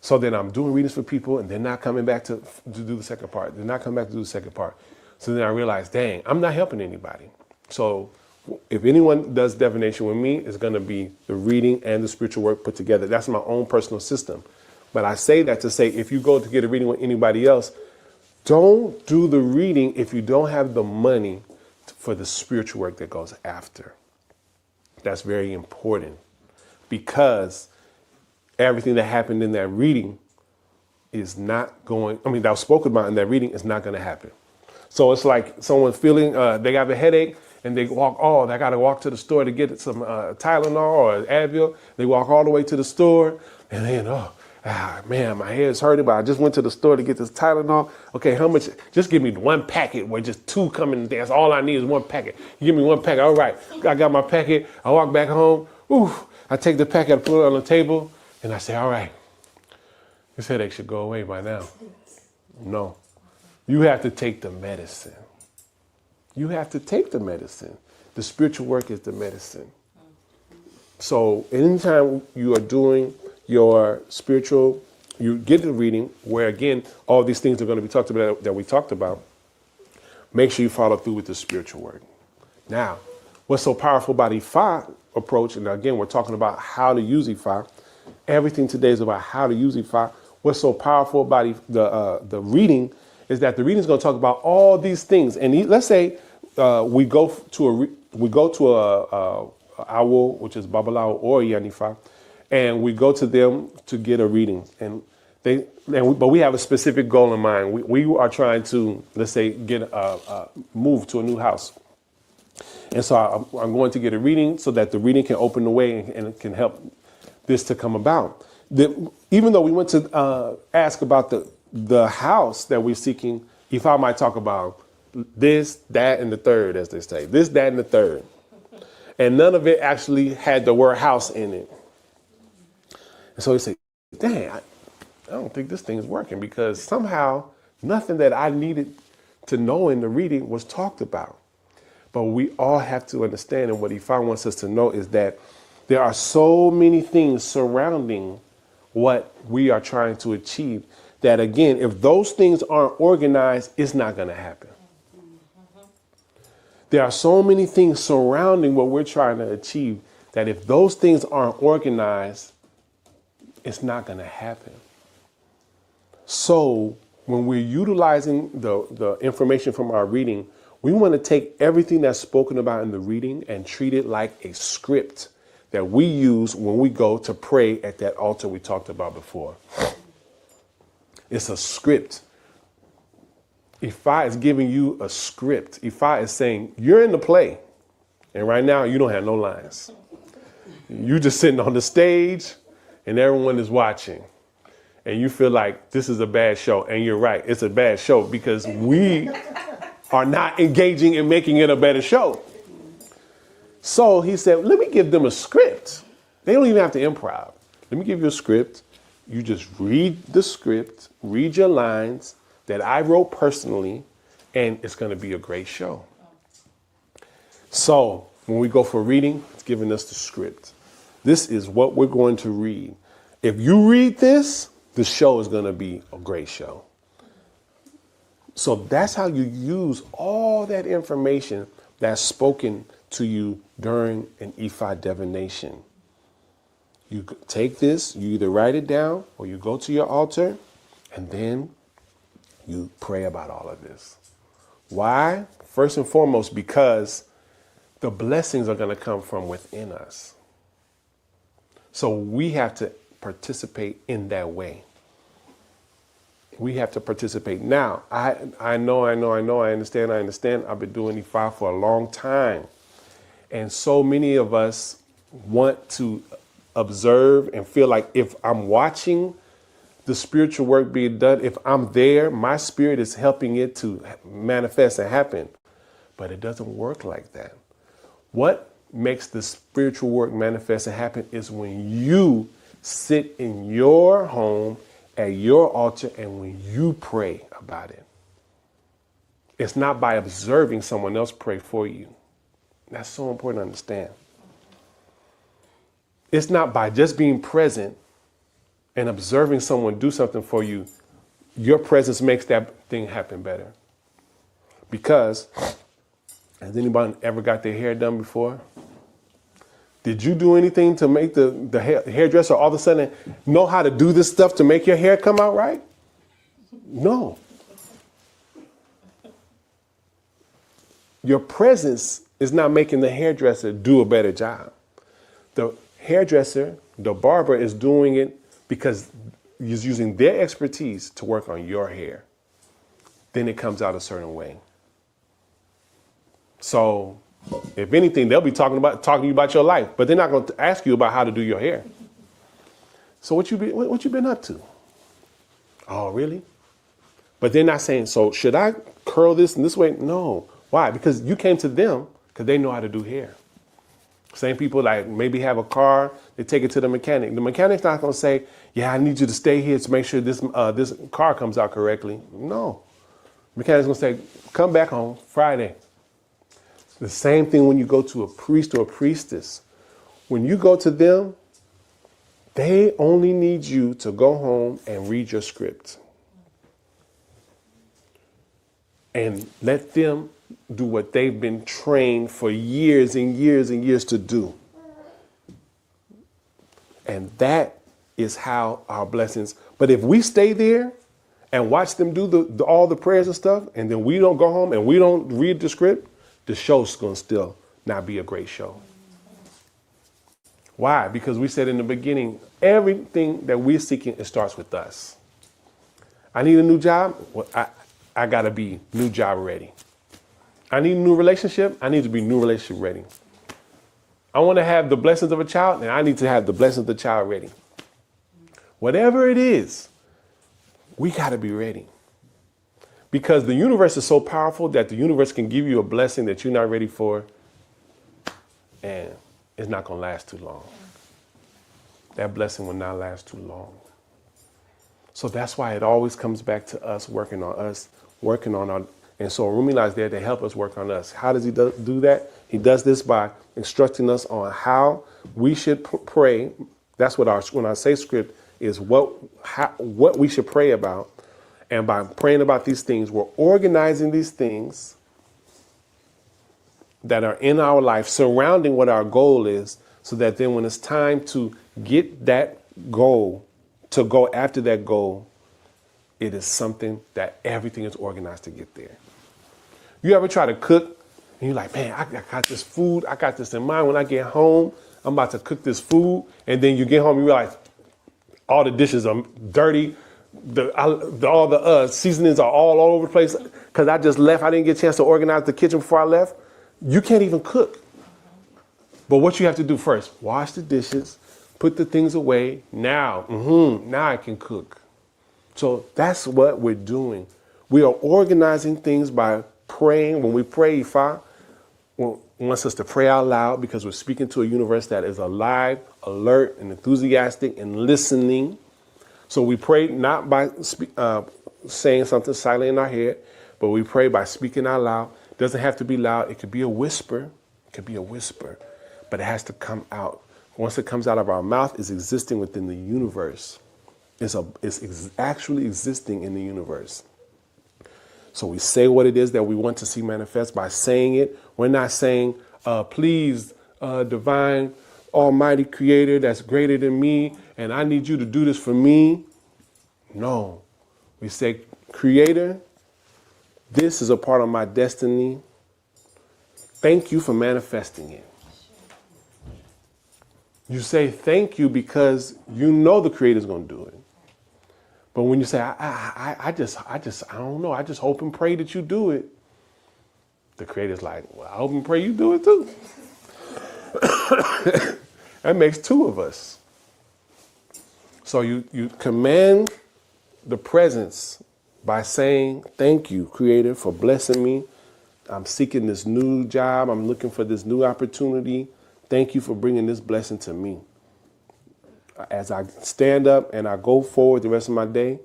So then I'm doing readings for people, and they're not coming back to do the second part. They're not coming back to do the second part. So then I realized, dang, I'm not helping anybody. So if anyone does divination with me, it's going to be the reading and the spiritual work put together. That's my own personal system. But I say that to say, if you go to get a reading with anybody else, don't do the reading if you don't have the money for the spiritual work that goes after. That's very important, because everything that happened in that reading is not going, that was spoken about in that reading is not going to happen. So it's like someone feeling, they have a headache and they walk, I got to walk to the store to get some Tylenol or Advil. They walk all the way to the store and then, man, my head's hurting, but I just went to the store to get this Tylenol. Okay, how much? Just give me one packet where just two come in. That's all I need is one packet. You give me one packet. All right, I got my packet. I walk back home. I take the packet, I put it on the table, and I say, all right, this headache should go away by now. No, you have to take the medicine. You have to take the medicine. The spiritual work is the medicine. So anytime you are doing your spiritual, you get the reading where, again, all these things are going to be talked about that we talked about, make sure you follow through with the spiritual work. Now, what's so powerful about Ifa approach, and again, we're talking about how to use Ifa. Everything today is about how to use Ifa. What's so powerful about the reading is that the reading is going to talk about all these things. And let's say we go to a owl, which is Babalawo or Yanifa, and we go to them to get a reading. But we have a specific goal in mind. We are trying to, let's say, get move to a new house. And so I'm going to get a reading so that the reading can open the way and it can help this to come about. Even though we went to ask about the house that we're seeking, Ifa might talk about this, that, and the third, as they say. This, that, and the third. And none of it actually had the word house in it. And so he said, dang, I don't think this thing is working, because somehow nothing that I needed to know in the reading was talked about. But we all have to understand, and what Ifa wants us to know is that there are so many things surrounding what we are trying to achieve that, again, if those things aren't organized, it's not going to happen. There are so many things surrounding what we're trying to achieve that if those things aren't organized, it's not going to happen. So when we're utilizing the information from our reading, we want to take everything that's spoken about in the reading and treat it like a script that we use when we go to pray at that altar we talked about before. It's a script. Ifa is giving you a script. Ifa is saying, you're in the play. And right now, you don't have no lines. You just sitting on the stage and everyone is watching. And you feel like this is a bad show. And you're right. It's a bad show because we are not engaging in making it a better show. So he said, let me give them a script. They don't even have to improv. Let me give you a script. You just read the script, read your lines that I wrote personally, and it's going to be a great show. So when we go for reading, it's giving us the script. This is what we're going to read. If you read this, the show is going to be a great show. So that's how you use all that information that's spoken to you during an Ifa divination. You take this, you either write it down or you go to your altar and then you pray about all of this. Why? First and foremost, because the blessings are going to come from within us. So we have to participate in that way. We have to participate. Now, I know, I understand. I've been doing Ifa for a long time. And so many of us want to observe and feel like if I'm watching the spiritual work being done, if I'm there, my spirit is helping it to manifest and happen. But it doesn't work like that. What makes the spiritual work manifest and happen is when you sit in your home at your altar and when you pray about it. It's not by observing someone else pray for you. That's so important to understand. It's not by just being present and observing someone do something for you. Your presence makes that thing happen better. Because, has anybody ever got their hair done before? Did you do anything to make the hairdresser all of a sudden know how to do this stuff to make your hair come out right? No. Your presence is not making the hairdresser do a better job. The hairdresser, the barber is doing it because he's using their expertise to work on your hair. Then it comes out a certain way. So, if anything, they'll be talking to you about your life, but they're not going to ask you about how to do your hair. So what you been up to? Oh, really? But they're not saying, so should I curl this in this way? No. Why? Because you came to them because they know how to do hair. Same people like maybe have a car, they take it to the mechanic. The mechanic's not going to say, yeah, I need you to stay here to make sure this car comes out correctly. No. The mechanic's going to say, come back home Friday. The same thing when you go to a priest or a priestess. When you go to them, they only need you to go home and read your script. And let them do what they've been trained for years and years and years to do. And that is how our blessings. But if we stay there and watch them do all the prayers and stuff, and then we don't go home and we don't read the script, the show's going to still not be a great show. Why? Because we said in the beginning, everything that we're seeking, it starts with us. I need a new job. Well, I got to be new job ready. I need a new relationship. I need to be new relationship ready. I want to have the blessings of a child, and I need to have the blessings of the child ready. Whatever it is, we got to be ready. Because the universe is so powerful that the universe can give you a blessing that you're not ready for, and it's not going to last too long. That blessing will not last too long. So that's why it always comes back to us, working on our, and so Rumila's there to help us work on us. How does he do that? He does this by instructing us on how we should pray. That's what when I say script is what we should pray about. And by praying about these things, we're organizing these things that are in our life, surrounding what our goal is, so that then when it's time to get that goal, to go after that goal, it is something that everything is organized to get there. You ever try to cook and you're like, man, I got this food, I got this in mind. When I get home, I'm about to cook this food. And then you get home, you realize all the dishes are dirty. All the seasonings are all over the place because I just left. I didn't get a chance to organize the kitchen before I left. You can't even cook. But what you have to do first, wash the dishes, put the things away. Now I can cook. So that's what we're doing. We are organizing things by praying. When we pray Ifa, wants us to pray out loud because we're speaking to a universe that is alive, alert, and enthusiastic and listening. So we pray not by saying something silently in our head, but we pray by speaking out loud. It doesn't have to be loud. It could be a whisper. It could be a whisper, but it has to come out. Once it comes out of our mouth, it's existing within the universe. It's actually existing in the universe. So we say what it is that we want to see manifest by saying it. We're not saying, please, divine, almighty creator that's greater than me, and I need you to do this for me. No. We say, creator, this is a part of my destiny. Thank you for manifesting it. You say thank you because you know the creator's going to do it. But when you say, I don't know, I just hope and pray that you do it. The creator's like, well, I hope and pray you do it too. That makes two of us. So you command the presence by saying, thank you, creator, for blessing me. I'm seeking this new job. I'm looking for this new opportunity. Thank you for bringing this blessing to me. As I stand up and I go forward the rest of my day,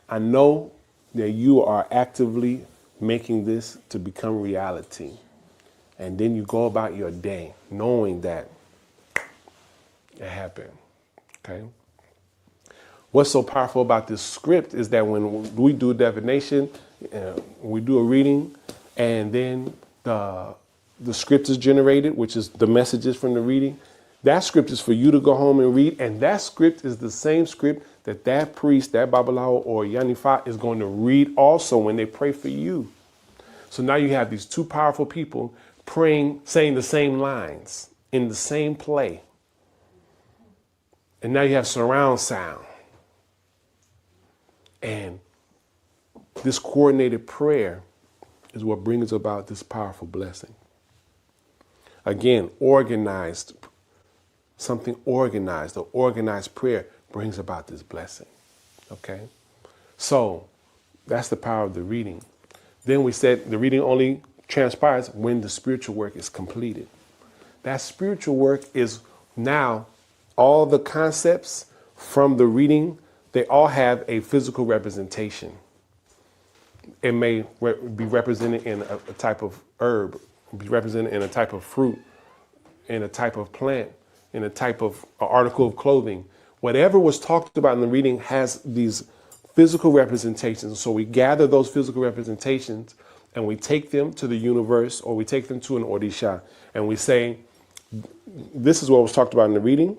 I know that you are actively making this to become reality. And then you go about your day knowing that it happened. Okay? What's so powerful about this script is that when we do divination, we do a reading, and then the script is generated, which is the messages from the reading. That script is for you to go home and read, and that script is the same script that priest, that Babalawo or Yanifa is going to read also when they pray for you. So now you have these two powerful people praying, saying the same lines in the same play. And now you have surround sound. And this coordinated prayer is what brings about this powerful blessing. Again, organized, something organized, the organized prayer brings about this blessing. Okay? So that's the power of the reading. Then we said the reading only transpires when the spiritual work is completed. That spiritual work is now all the concepts from the reading, they all have a physical representation. It may be represented in a type of herb, be represented in a type of fruit, in a type of plant, in a type of article of clothing. Whatever was talked about in the reading has these physical representations. So we gather those physical representations and we take them to the universe, or we take them to an Odisha, and we say, this is what was talked about in the reading.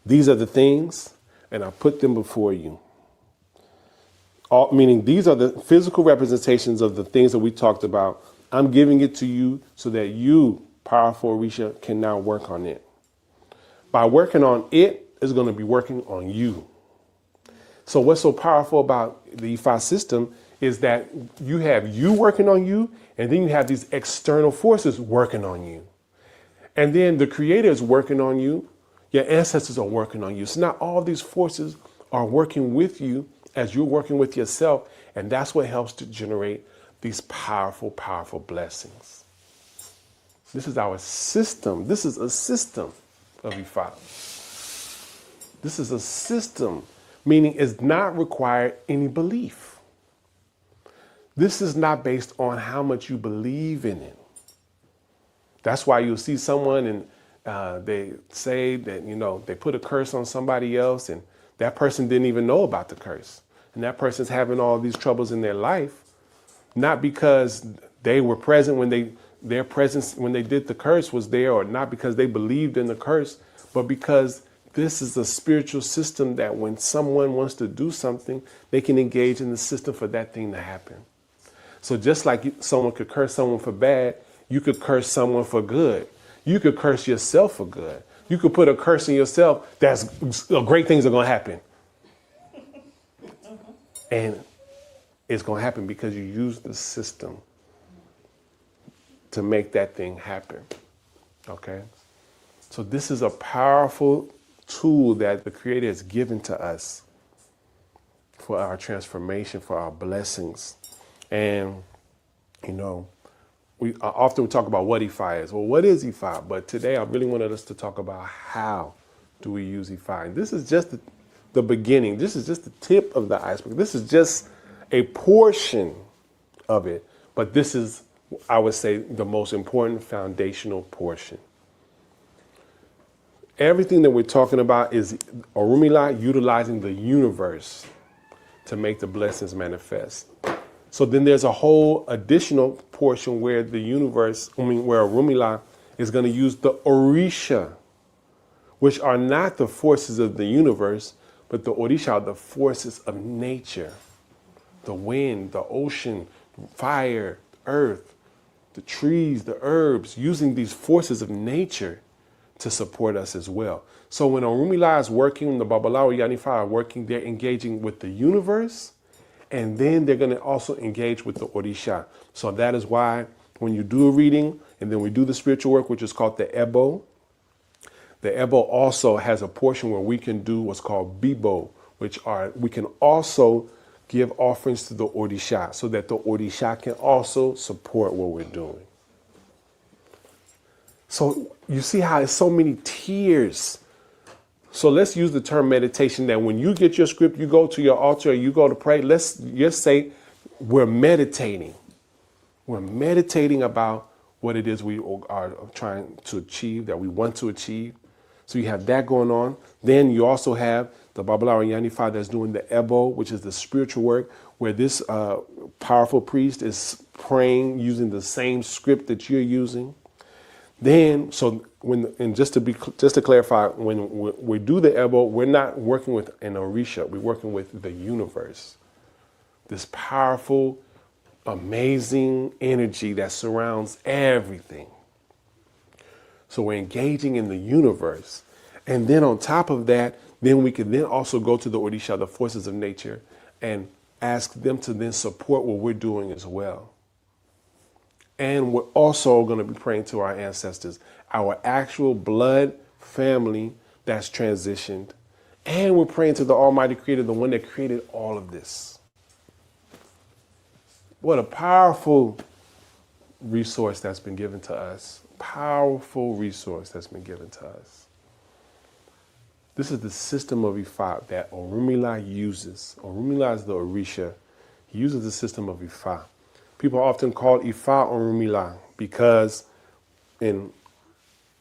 These are the things, and I put them before you. Meaning these are the physical representations of the things that we talked about. I'm giving it to you so that you, powerful Orisha, can now work on it. By working on it, it's going to be working on you. So what's so powerful about the Ifa system is that you have you working on you, and then you have these external forces working on you. And then the creator is working on you. Your ancestors are working on you. So now all these forces are working with you as you're working with yourself. And that's what helps to generate these powerful, powerful blessings. This is our system. This is a system of Ifa. This is a system, meaning it's not required any belief. This is not based on how much you believe in it. That's why you'll see someone and they say that, they put a curse on somebody else and that person didn't even know about the curse. And that person's having all these troubles in their life, not because they were present when their presence when they did the curse was there, or not because they believed in the curse, but because this is a spiritual system that when someone wants to do something, they can engage in the system for that thing to happen. So just like someone could curse someone for bad, you could curse someone for good. You could curse yourself for good. You could put a curse in yourself that's great things are going to happen. And it's going to happen because you use the system to make that thing happen. Okay? So this is a powerful tool that the Creator has given to us for our transformation, for our blessings. And, we often talk about what Ifa is. Well, what is Ifa? But today I really wanted us to talk about how do we use Ifa. And this is just the beginning. This is just the tip of the iceberg. This is just a portion of it. But this is, I would say, the most important foundational portion. Everything that we're talking about is Orunmila utilizing the universe to make the blessings manifest. So then there's a whole additional portion where the universe, where Orunmila is going to use the Orisha, which are not the forces of the universe, but the Orisha are the forces of nature. The wind, the ocean, fire, earth, the trees, the herbs, using these forces of nature to support us as well. So when Orunmila is working, the Babalawo Yanifa are working, they're engaging with the universe, and then they're going to also engage with the Orisha. So that is why when you do a reading, and then we do the spiritual work, which is called the Ebo, the Ebo also has a portion where we can do what's called Bibo, which are, we can also give offerings to the Orisha so that the Orisha can also support what we're doing. So you see how it's so many tiers. So let's use the term meditation, that when you get your script, you go to your altar, you go to pray, let's just say we're meditating. We're meditating about what it is we are trying to achieve, that we want to achieve. So you have that going on. Then you also have the Babalawo Yanifa that's doing the Ebo, which is the spiritual work, where this powerful priest is praying using the same script that you're using. Then, so when, and just to clarify, when we do the Ebo, we're not working with an Orisha, we're working with the universe. This powerful, amazing energy that surrounds everything. So we're engaging in the universe. And then on top of that, then we can then also go to the Orisha, the forces of nature, and ask them to then support what we're doing as well. And we're also going to be praying to our ancestors, our actual blood family that's transitioned. And we're praying to the Almighty Creator, the one that created all of this. What a powerful resource that's been given to us. Powerful resource that's been given to us. This is the system of Ifa that Orunmila uses. Orunmila is the Orisha. He uses the system of Ifa. People often call Ifa Orunmila because in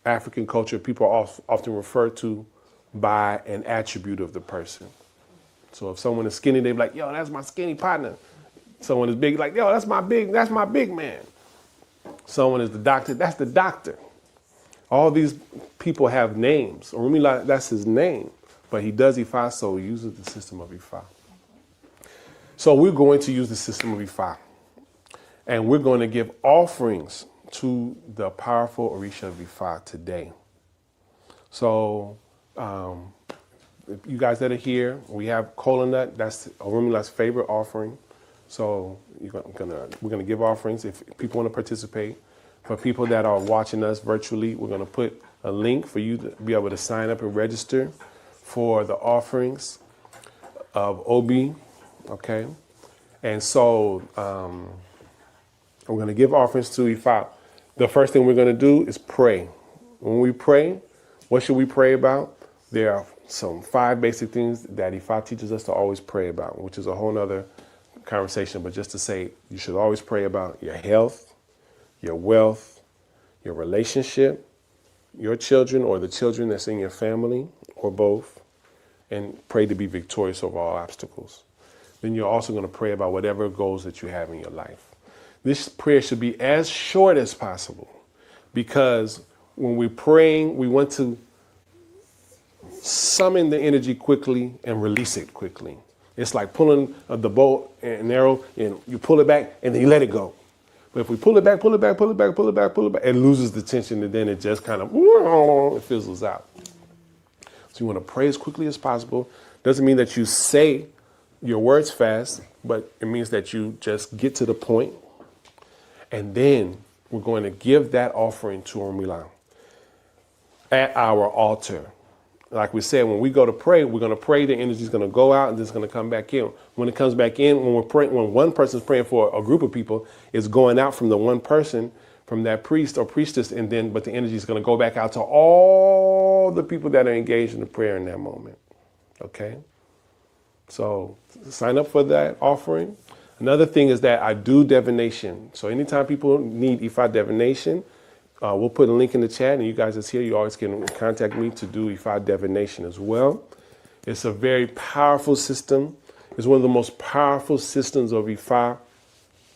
African culture, people often refer to by an attribute of the person. So if someone is skinny, they're like, yo, that's my skinny partner. Someone is big, like, yo, that's my big man. Someone is the doctor, that's the doctor. All these people have names. Orunmila, that's his name. But he does Ifa, so he uses the system of Ifa. So we're going to use the system of Ifa. And we're going to give offerings to the powerful Orisha of Ifa today. So you guys that are here, we have kola nut. That's Orunmila's favorite offering. So we're going to give offerings if people want to participate. For people that are watching us virtually, we're going to put a link for you to be able to sign up and register for the offerings of Obi, okay? And so we're going to give offerings to Ifa. The first thing we're going to do is pray. When we pray, what should we pray about? There are some 5 basic things that Ifa teaches us to always pray about, which is a whole nother conversation, but just to say, you should always pray about your health, your wealth, your relationship, your children or the children that's in your family, or both, and pray to be victorious over all obstacles. Then you're also going to pray about whatever goals that you have in your life. This prayer should be as short as possible, because when we're praying, we want to summon the energy quickly and release it quickly. It's like pulling the bow and arrow, and you pull it back and then you let it go. But if we pull it back, it loses the tension, and then it just kind of it fizzles out. So you want to pray as quickly as possible. Doesn't mean that you say your words fast, but it means that you just get to the point. And then we're going to give that offering to Orunmila at our altar. Like we said, when we go to pray, we're going to pray, the energy is going to go out and it's going to come back in. When it comes back in, when we're praying, when one person's praying for a group of people, it's going out from the one person, from that priest or priestess, and then, but the energy is going to go back out to all the people that are engaged in the prayer in that moment. Okay? So sign up for that offering. Another thing is that I do divination. So anytime people need Ifa divination, we'll put a link in the chat, and you guys that's here, you always can contact me to do Ifa divination as well. It's a very powerful system. It's one of the most powerful systems of Ifa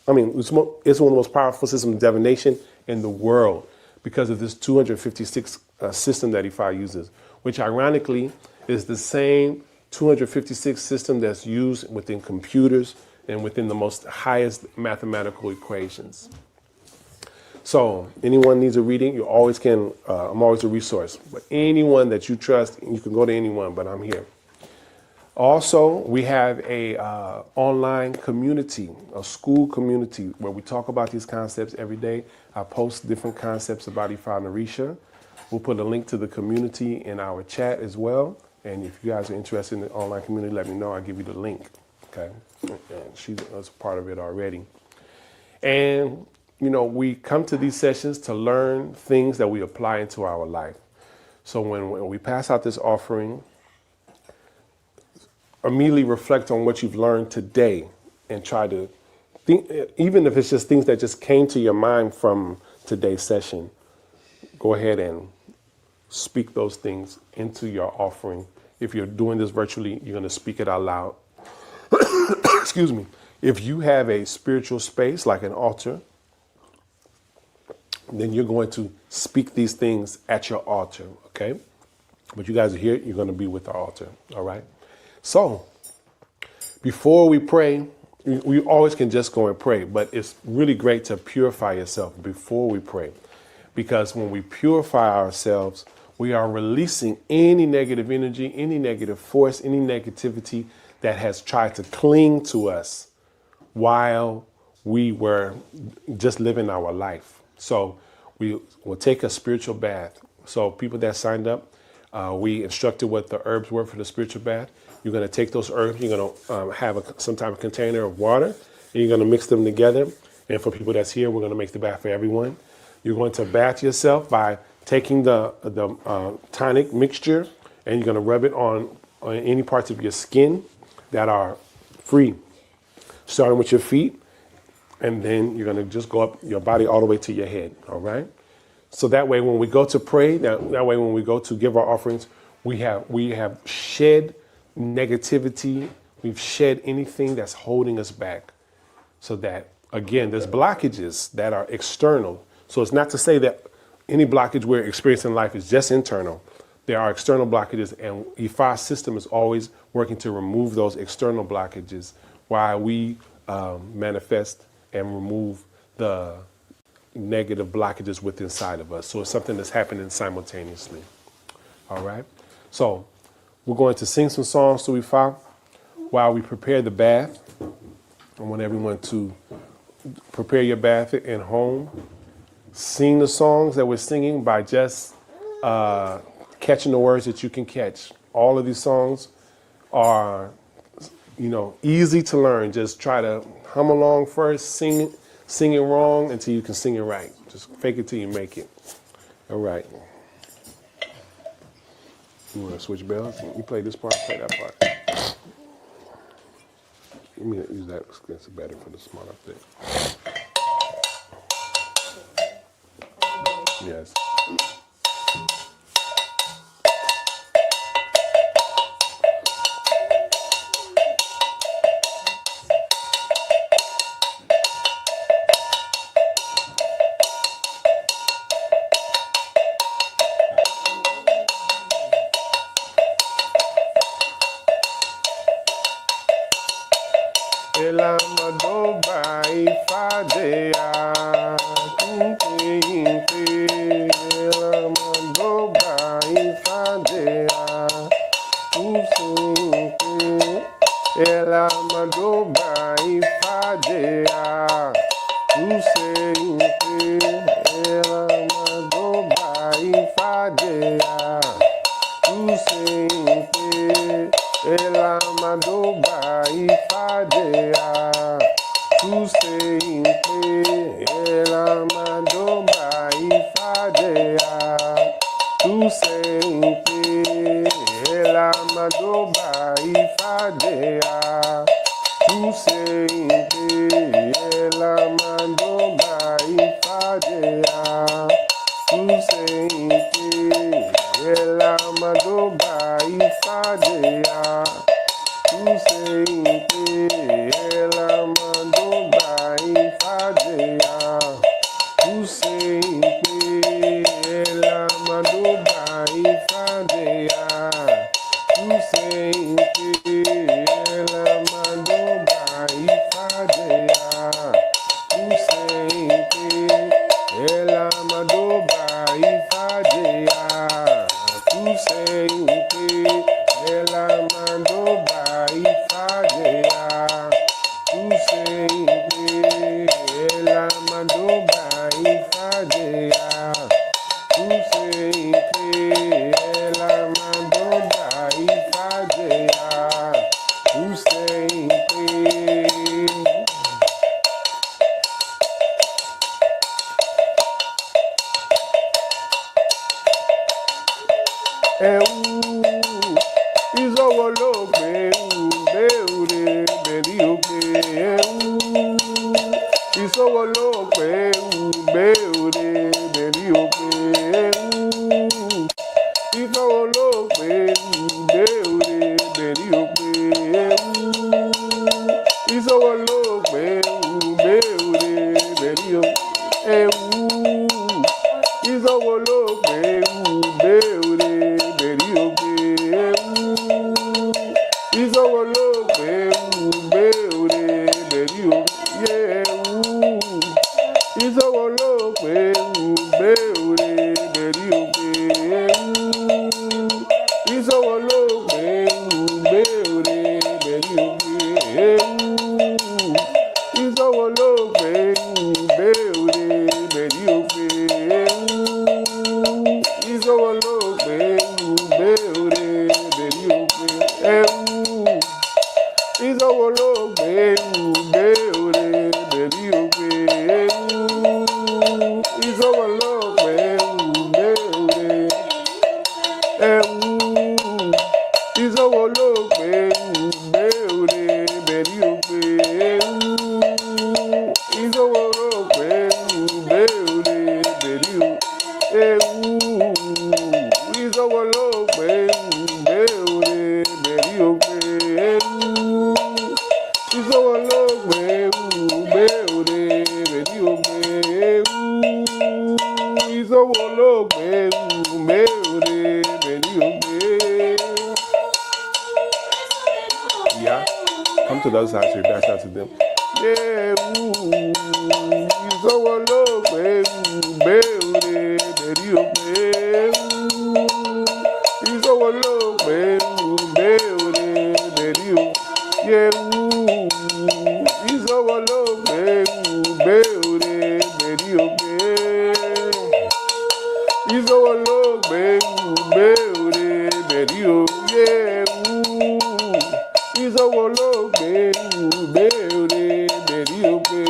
it's one of the most powerful systems of divination in the world because of this 256 system that Ifa uses, which ironically is the same 256 system that's used within computers and within the most highest mathematical equations. So anyone needs a reading, you always can, I'm always a resource. But anyone that you trust, you can go to anyone, but I'm here. Also, we have a online community, a school community where we talk about these concepts every day. I post different concepts about Ifa and Orisha. We'll put a link to the community in our chat as well. And if you guys are interested in the online community, let me know. I'll give you the link. Okay. And she's a part of it already. And, we come to these sessions to learn things that we apply into our life. So when we pass out this offering, immediately reflect on what you've learned today and try to think, even if it's just things that just came to your mind from today's session, go ahead and speak those things into your offering. If you're doing this virtually, you're going to speak it out loud. Excuse me. If you have a spiritual space like an altar, then you're going to speak these things at your altar, okay? But you guys are here, you're going to be with the altar, all right? So, before we pray, we always can just go and pray, but it's really great to purify yourself before we pray. Because when we purify ourselves, we are releasing any negative energy, any negative force, any negativity that has tried to cling to us while we were just living our life. So we will take a spiritual bath. So people that signed up, we instructed what the herbs were for the spiritual bath. You're going to take those herbs, you're going to have some type of container of water, and you're going to mix them together. And for people that's here, we're going to make the bath for everyone. You're going to bath yourself by taking the tonic mixture, and you're going to rub it on any parts of your skin that are free, starting with your feet. And then you're going to just go up your body all the way to your head, all right? So that way when we go to pray, that way when we go to give our offerings, we have shed negativity, we've shed anything that's holding us back. So that, again, there's blockages that are external. So it's not to say that any blockage we're experiencing in life is just internal. There are external blockages, and Ifa's system is always working to remove those external blockages while we manifest and remove the negative blockages within inside of us. So it's something that's happening simultaneously. All right? So we're going to sing some songs to Ifa while we prepare the bath. I want everyone to prepare your bath at home. Sing the songs that we're singing by just catching the words that you can catch. All of these songs are, easy to learn. Just try to hum along first, sing it wrong until you can sing it right. Just fake it till you make it. All right. You want to switch bells? You play this part, play that part. Let me use that because it's better for the small up there. Yes. Elamadoba ifadea, Elamadoba ifadea, Elamadoba ifadea, Elamadoba ifadea, Elamadoba ifadea, tu sempre, Elamadoba ifadea, tu sempre, Elamadoba ifadea, tu sempre, Elamadoba ifadea, tu sempre, Elamadoba ifadea, tu sempre, Elamadoba ifadea. sempre ela mandou vai fazer tu sempre ela mandou vai fazer tu sempre ela mandou vai fazer tu sempre ela mandou vai fazer tu sempre ela mandou vai fazer tu sempre ela mandou vai fazer tu sempre izowologbe beure berioke izowologbe beure berioke izowologbe beure berioke izowologbe beure berioke izowologbe beure berioke izowologbe beure berioke izowologbe beure berioke izowologbe beure berioke izowologbe beure berioke izowologbe beure berioke izowologbe beure berioke izowologbe beure izowologbe beure berioke izowologbe beure berioke izowologbe beure berioke izowologbe beure berioke izowologbe beure berioke. Yeah, come to the other side so you dash out to them. Yeah, izowologbe beure berioke izowologbe beure berioke. Yeah, izowologbe beure berioke izowologbe beure berioke izowologbe beure berioke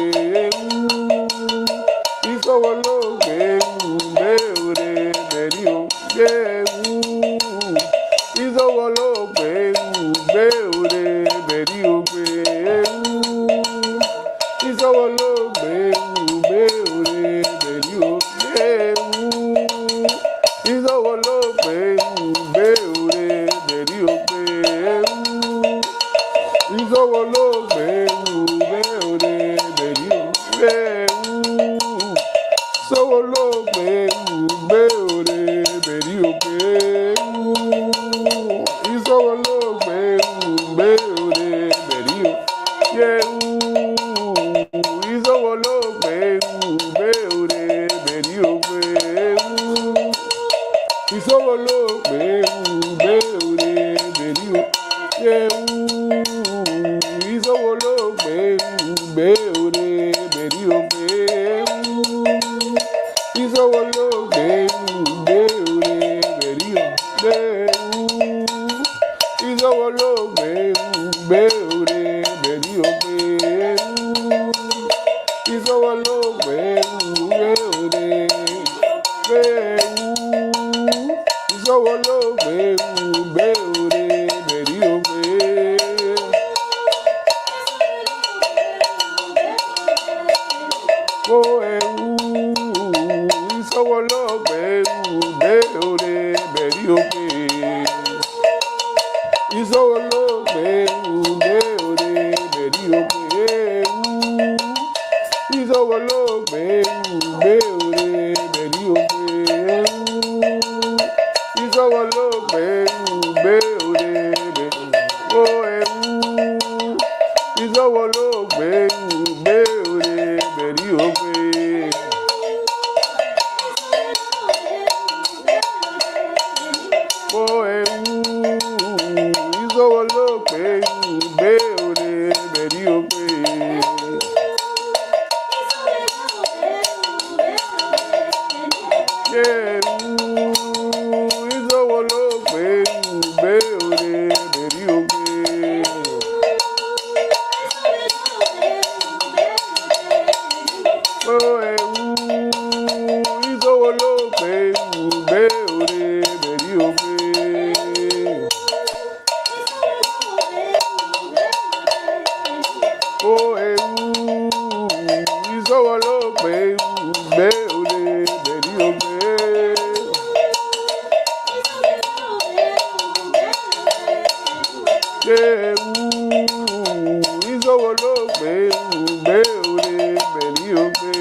izowologbe beure berioke izowologbe beure berioke izowologbe beure berioke izowologbe beure berioke izowologbe beure berioke izowologbe beure berioke izowologbe beure berioke izowologbe beure berioke izowologbe beure berioke izowologbe beure berioke izowologbe beure berioke izowologbe beure berioke izowologbe beure izowologbe beure berioke izowologbe beure berioke izowologbe beure berioke izowologbe beure ìṣòwòlógbé ìgbé òde bẹ̀rí ògbé. Ó ewu ìṣòwòlógbé ìgbé òde bẹ̀rí ògbé. Ó ewu ìṣòwòlógbé ìgbé òde bẹ̀rí ògbé. Ewu ìṣòwòlógbé ìgbé òde bẹ̀rí ògbé.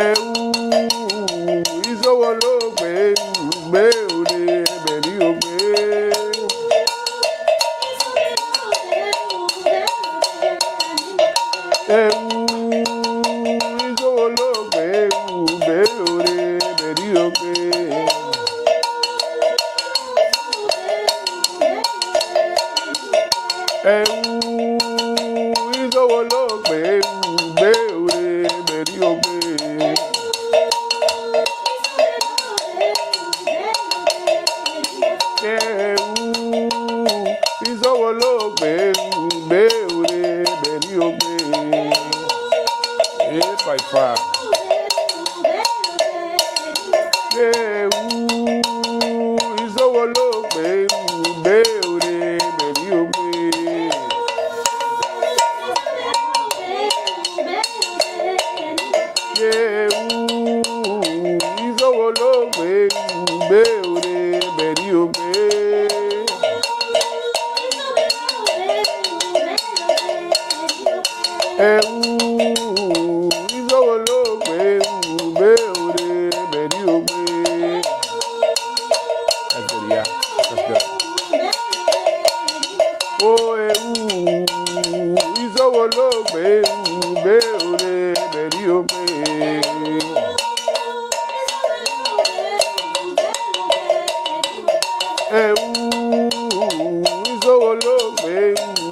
Ewu ìṣòwòlógbé ìgbé òde bẹ̀rí ògbé. Ewu ìṣòwòlógbé ìgbé òde bẹ̀rí ògbé. Ewu ìṣòwòlógbé ìgbé òde bẹ̀rí ògbé. Ewu ìṣòwòlógbé ìgbé òde bẹ̀rí ògbé. Ifa Ifa. Ewu ìṣòwòlógbé ìgbé òde bẹ̀rí ògbé. Ewu ìṣòwòlógbé ìgbé òde bẹ̀rí ògbé. Ewu ìṣòwòlógbé ìgbé òde bẹ̀rí ògbé. That's good, yeah. That's good. Ó ewu ìṣòwòlógbé ìgbé òde bẹ̀rí ògbé. Ewu ìṣòwòlógbé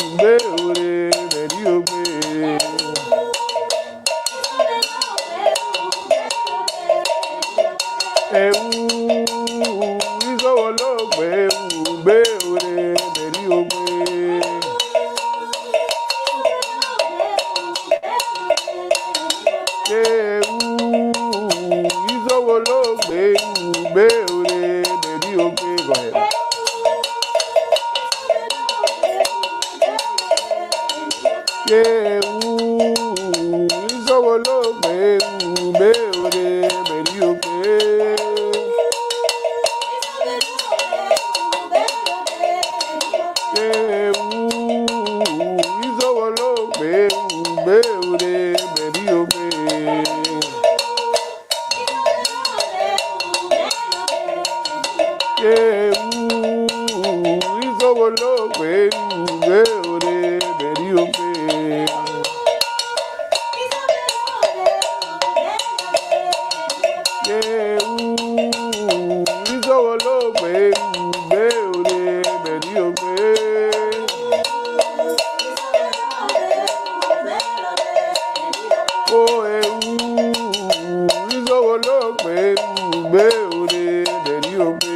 ìgbé òde bẹ̀rí ògbé. Ewu ìṣòwòlógbé ìgbé òde bẹ̀rí ògbé. Ewu ìṣòwòlógbé ìgbé òde bẹ̀rí ògbé. Go ahead. Ewu ìṣòwòlógbé ìgbé òde bẹ̀rí ògbé. Ewu ìṣòwòlógbé ìgbé òde bẹ̀rí ògbé. Ewu ìṣòwòlógbé ìgbé òde bẹ̀rí ògbé. Ewu ìṣòwòlógbé ìgbé òde bẹ̀rí ògbé. Ó ewu ìṣòwòlógbé ìgbé òde bẹ̀rí ògbé.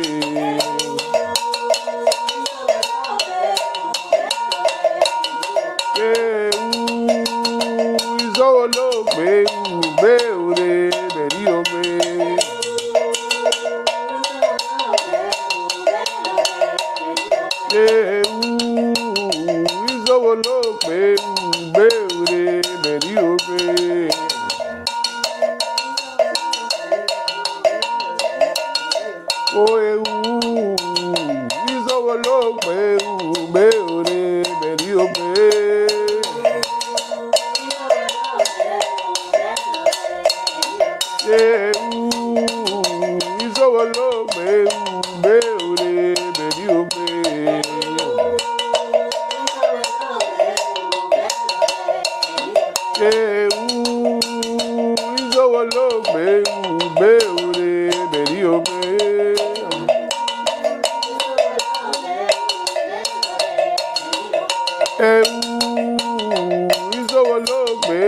Ewu ìṣòwòlógbé ìgbé òde bẹ̀rí ògbé. Ewu ìṣòwòlógbé ìgbé òde bẹ̀rí ògbé. Ó ewu ìṣòwòlógbé ìgbé òde bẹ̀rí ògbé. Ewu ìṣòwòlógbé ìgbé òde bẹ̀rí ògbé. Ewu ìṣòwòlógbé ìgbé òde bẹ̀rí ògbé. Ewu ìṣòwòlógbé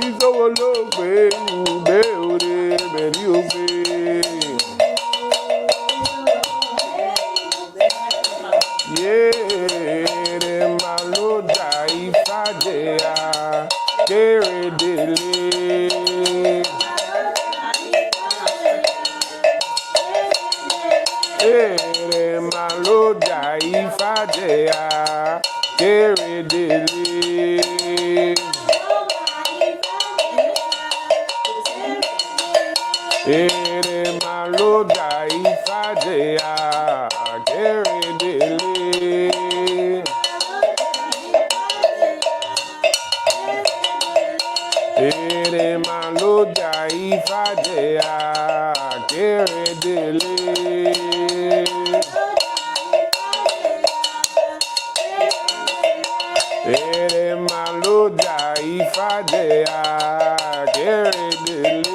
ìsọwọ́lọ́gbé ìwúgbé òde bẹ̀rí ògbé. Yéèrè máa ló dà ìfàjẹyà kérédélé. Yéèrè máa ló dà ìfàjẹyà kérédélé. Ere maloda ìfàjẹyà kérédélé. Ere maloda ìfàjẹyà kérédélé. Ere maloda ìfàjẹyà kérédélé.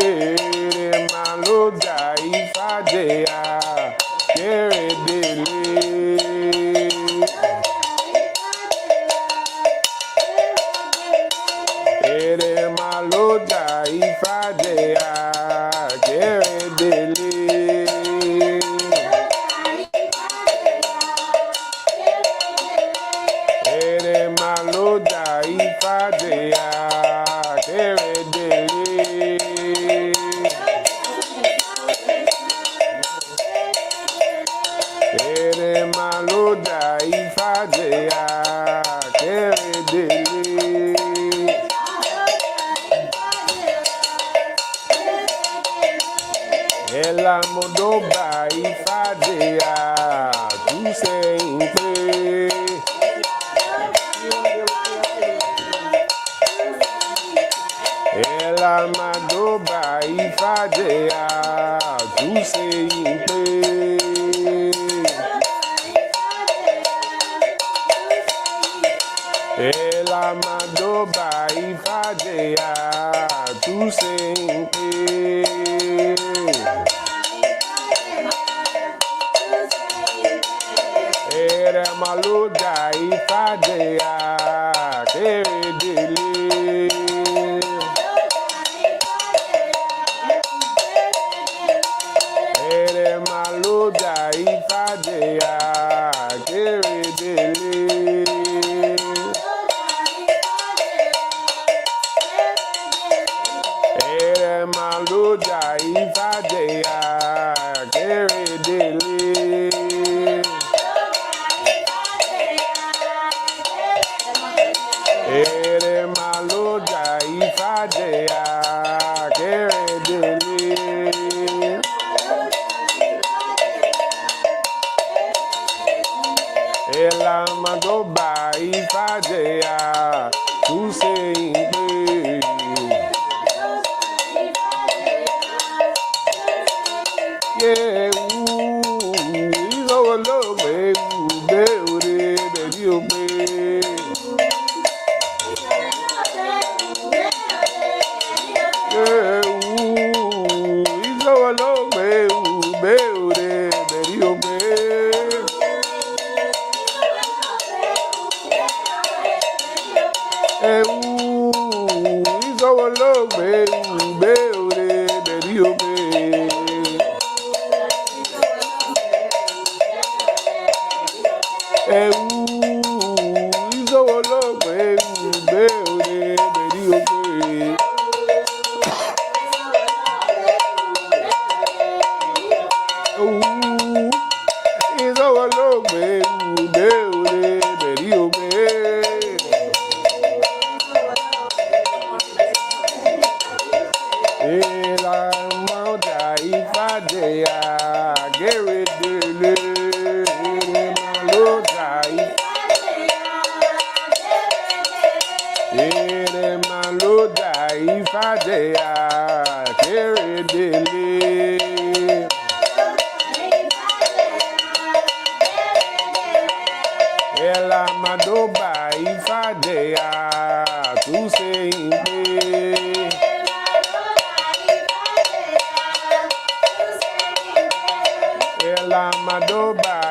Ere maloda ìfàjẹyà kérédélé. Ere maloda ìfàjẹyà kérédélé. Ere maloda ìfàjẹyà kérédélé. Ere maloda ìfàjẹyà kérédélé. Ela modoba ìfàjẹyà túnṣe ìpè. Ela madoba ìfàjẹyà túnṣe ìpè. Ela madoba ìfàjẹyà túnṣe ìpè. Ere maloda ìfàjẹyà kérédélé. Ere maloda ìfàjẹyà kérédélé. Ere maloda ìfàjẹyà kérédélé. Ere maloda ìfàjẹyà kérédélé. Ela madoba ìfàjẹyà túnṣe ìpè. Ìsọwọ́lọ́gbé ìwúgbé òde bẹ̀rí ògbé. Ìsọwọ́lọ́gbé ìwúgbé òde bẹ̀rí ògbé. Ìsọwọ́lọ́gbé ìwúgbé òde bẹ̀rí ògbé. Ìsọwọ́lọ́gbé ìwúgbé òde bẹ̀rí ògbé. Ìsọwọ́lọ́gbé ìwúgbé òde bẹ̀rí ògbé. Ela maloda ìfàjẹyà kérédélé. Ere maloda Ere maloda ìfàjẹyà kérédélé. Ela madoba ìfàjẹyà túnṣe ìpè. Ela madoba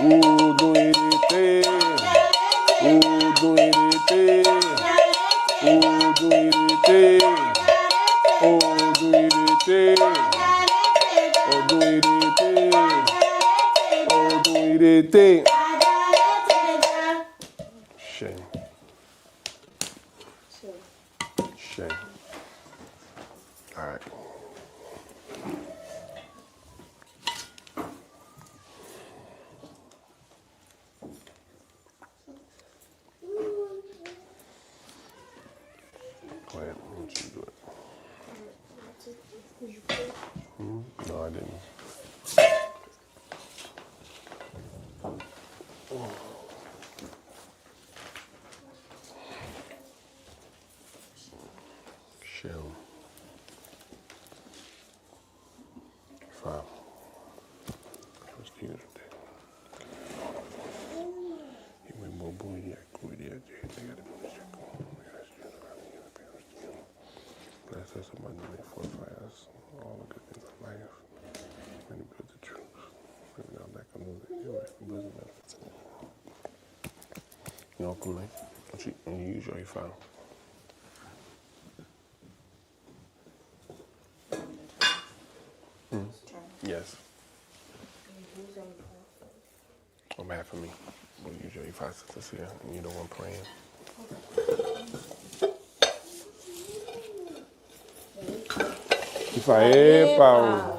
Odun irete. Odun irete. Odun irete. Odun irete. Odun irete. Odun irete. Shame. Shame. All right. Go ahead. I want you to do it. No, I didn't. Shell. 5. First year today. You may more boy yet. Go with it. Bless us abundantly, fortify us, all the good things of life, and build the truth. Maybe now that comes with you, bless the benefits. You know, come like, and you use your Ifa. Yes. On behalf of me, we'll use your Ifa sisters here, and you're the one praying. Ifa pao.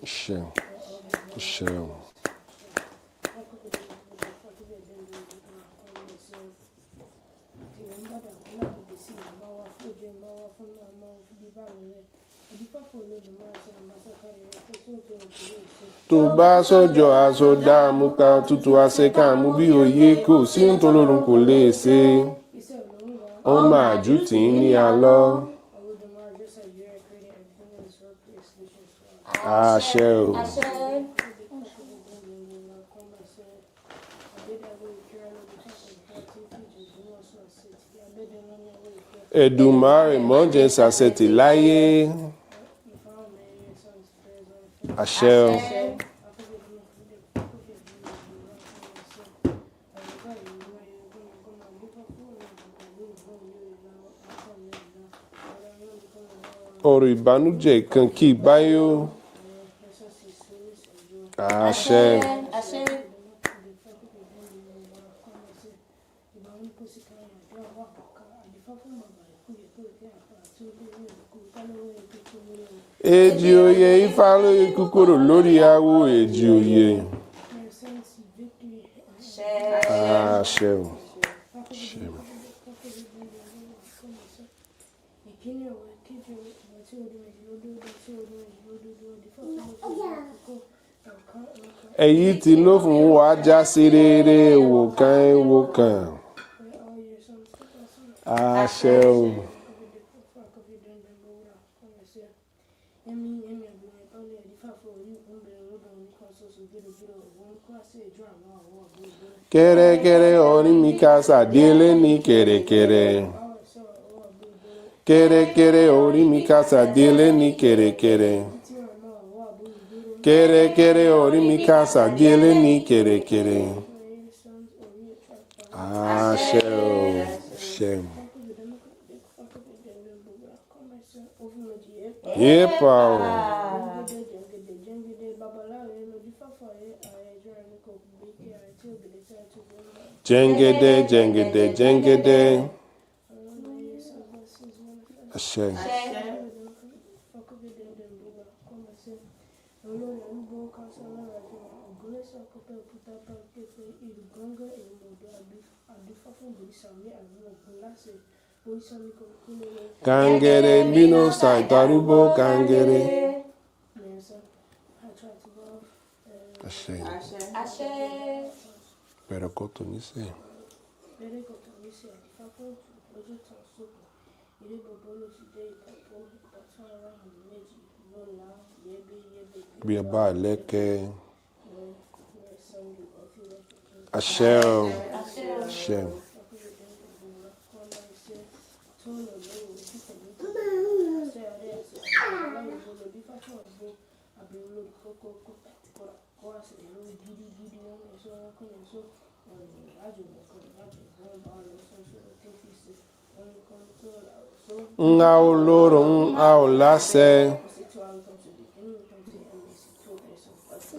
Shell. Shell. Tó bá sọ́jọ́ àsọdá àmúká tútù àṣekà mú bí òye kò sí nítorún kò lè ṣe ọmọ àjùtì ní àlọ́. Àṣẹ o. Èdùmàrè mọ́jẹ̀ sàṣẹ̀tì láyé. Àṣẹ o. Ọ̀rọ̀ ìbànújẹ́ kan kì í báyọ̀. Àṣẹ. Èjì òye Ifá lóye kúkúrò lórí awo èjì òye. Àṣẹ o. Àṣẹ o. Èyí tí ló fún wa já sí rere wò kàn. Àṣẹ o. Kẹ́rẹ́kẹ́rẹ́ orí mi kásá délé ní kẹ̀rẹ̀kẹ̀rẹ̀. Kẹ́rẹ́kẹ́rẹ́ orí mi kásá délé ní kẹ̀rẹ̀kẹ̀rẹ̀. Kẹ́rẹ́kẹ́rẹ́ orí mi kásá délé ní kẹ̀rẹ̀kẹ̀rẹ̀. Àṣẹ o. Àṣẹ o. Yepa o. Jengede, jengede, jengede. Àṣẹ. Kangere bino saitarubo kangere. Ashe. Ashe. Pero koto nise. Bí ọba lẹ́kẹ́. Ashe. Ashe. Nga olóró a ò láṣẹ.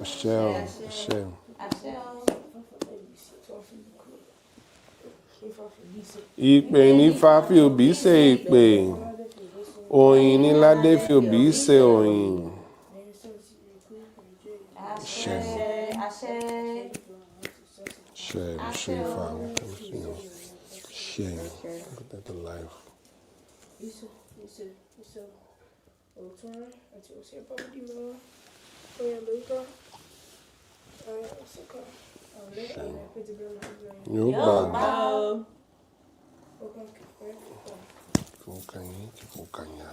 Ashe. Ashe. Ìpè ní Ifá fi òbí ṣe ìpè. Oyin ní Ládé fi òbí ṣe oyin. Ashe. Ashe. Share, share, fam. Share. Put that to life. Yoba. Kifukanya.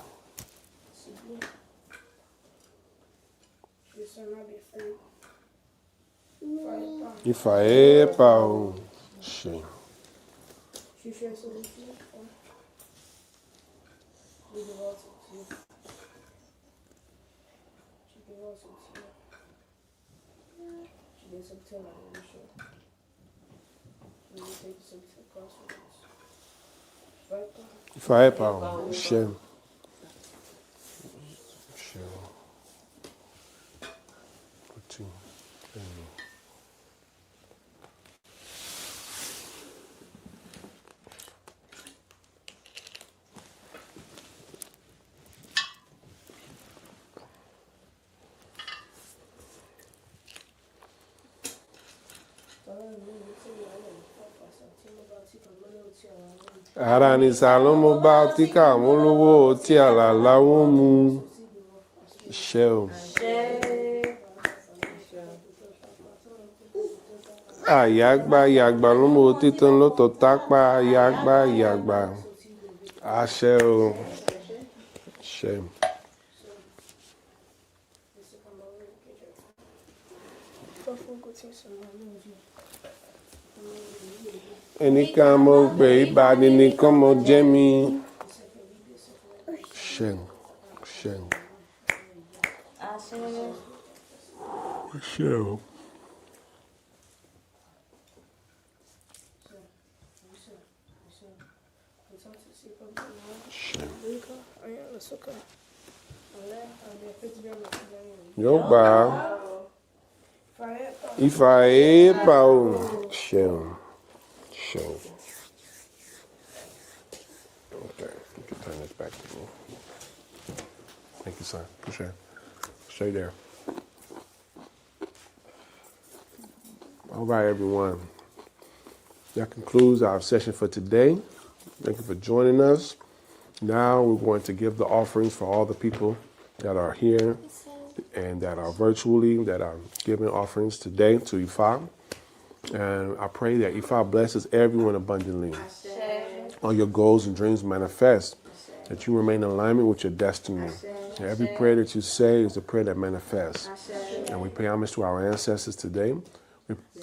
Ifa Ritual. Shame. Ifa Ritual. Shame. Ara ni Salomo bá tíkà mú lówó tí àlàlà wọn mú. Ṣé o. Àyàgbà ló mú títún lótò tápá àyàgbà. Àṣẹ o. Ṣé. Ẹnìkan mo gbé ìbàdí nìkan mo jẹ́ mi. Ṣé. Ṣé. Ṣé o. Yoba. Ifa Ritual. Shell. Okay, you can turn this back to me. Thank you, son. Appreciate it. Stay there. All right, everyone. That concludes our session for today. Thank you for joining us. Now we're going to give the offerings for all the people that are here and that are virtually, that are giving offerings today to Ifa. And I pray that Ifa blesses everyone abundantly. All your goals and dreams manifest, that you remain in alignment with your destiny. And every prayer that you say is a prayer that manifests. And we pay homage to our ancestors today.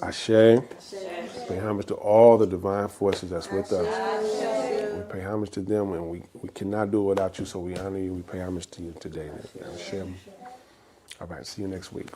Ashe. We pay homage to all the divine forces that's with us. We pay homage to them, and we cannot do it without you, so we honor you. We pay homage to you today. Ashe. All right, see you next week.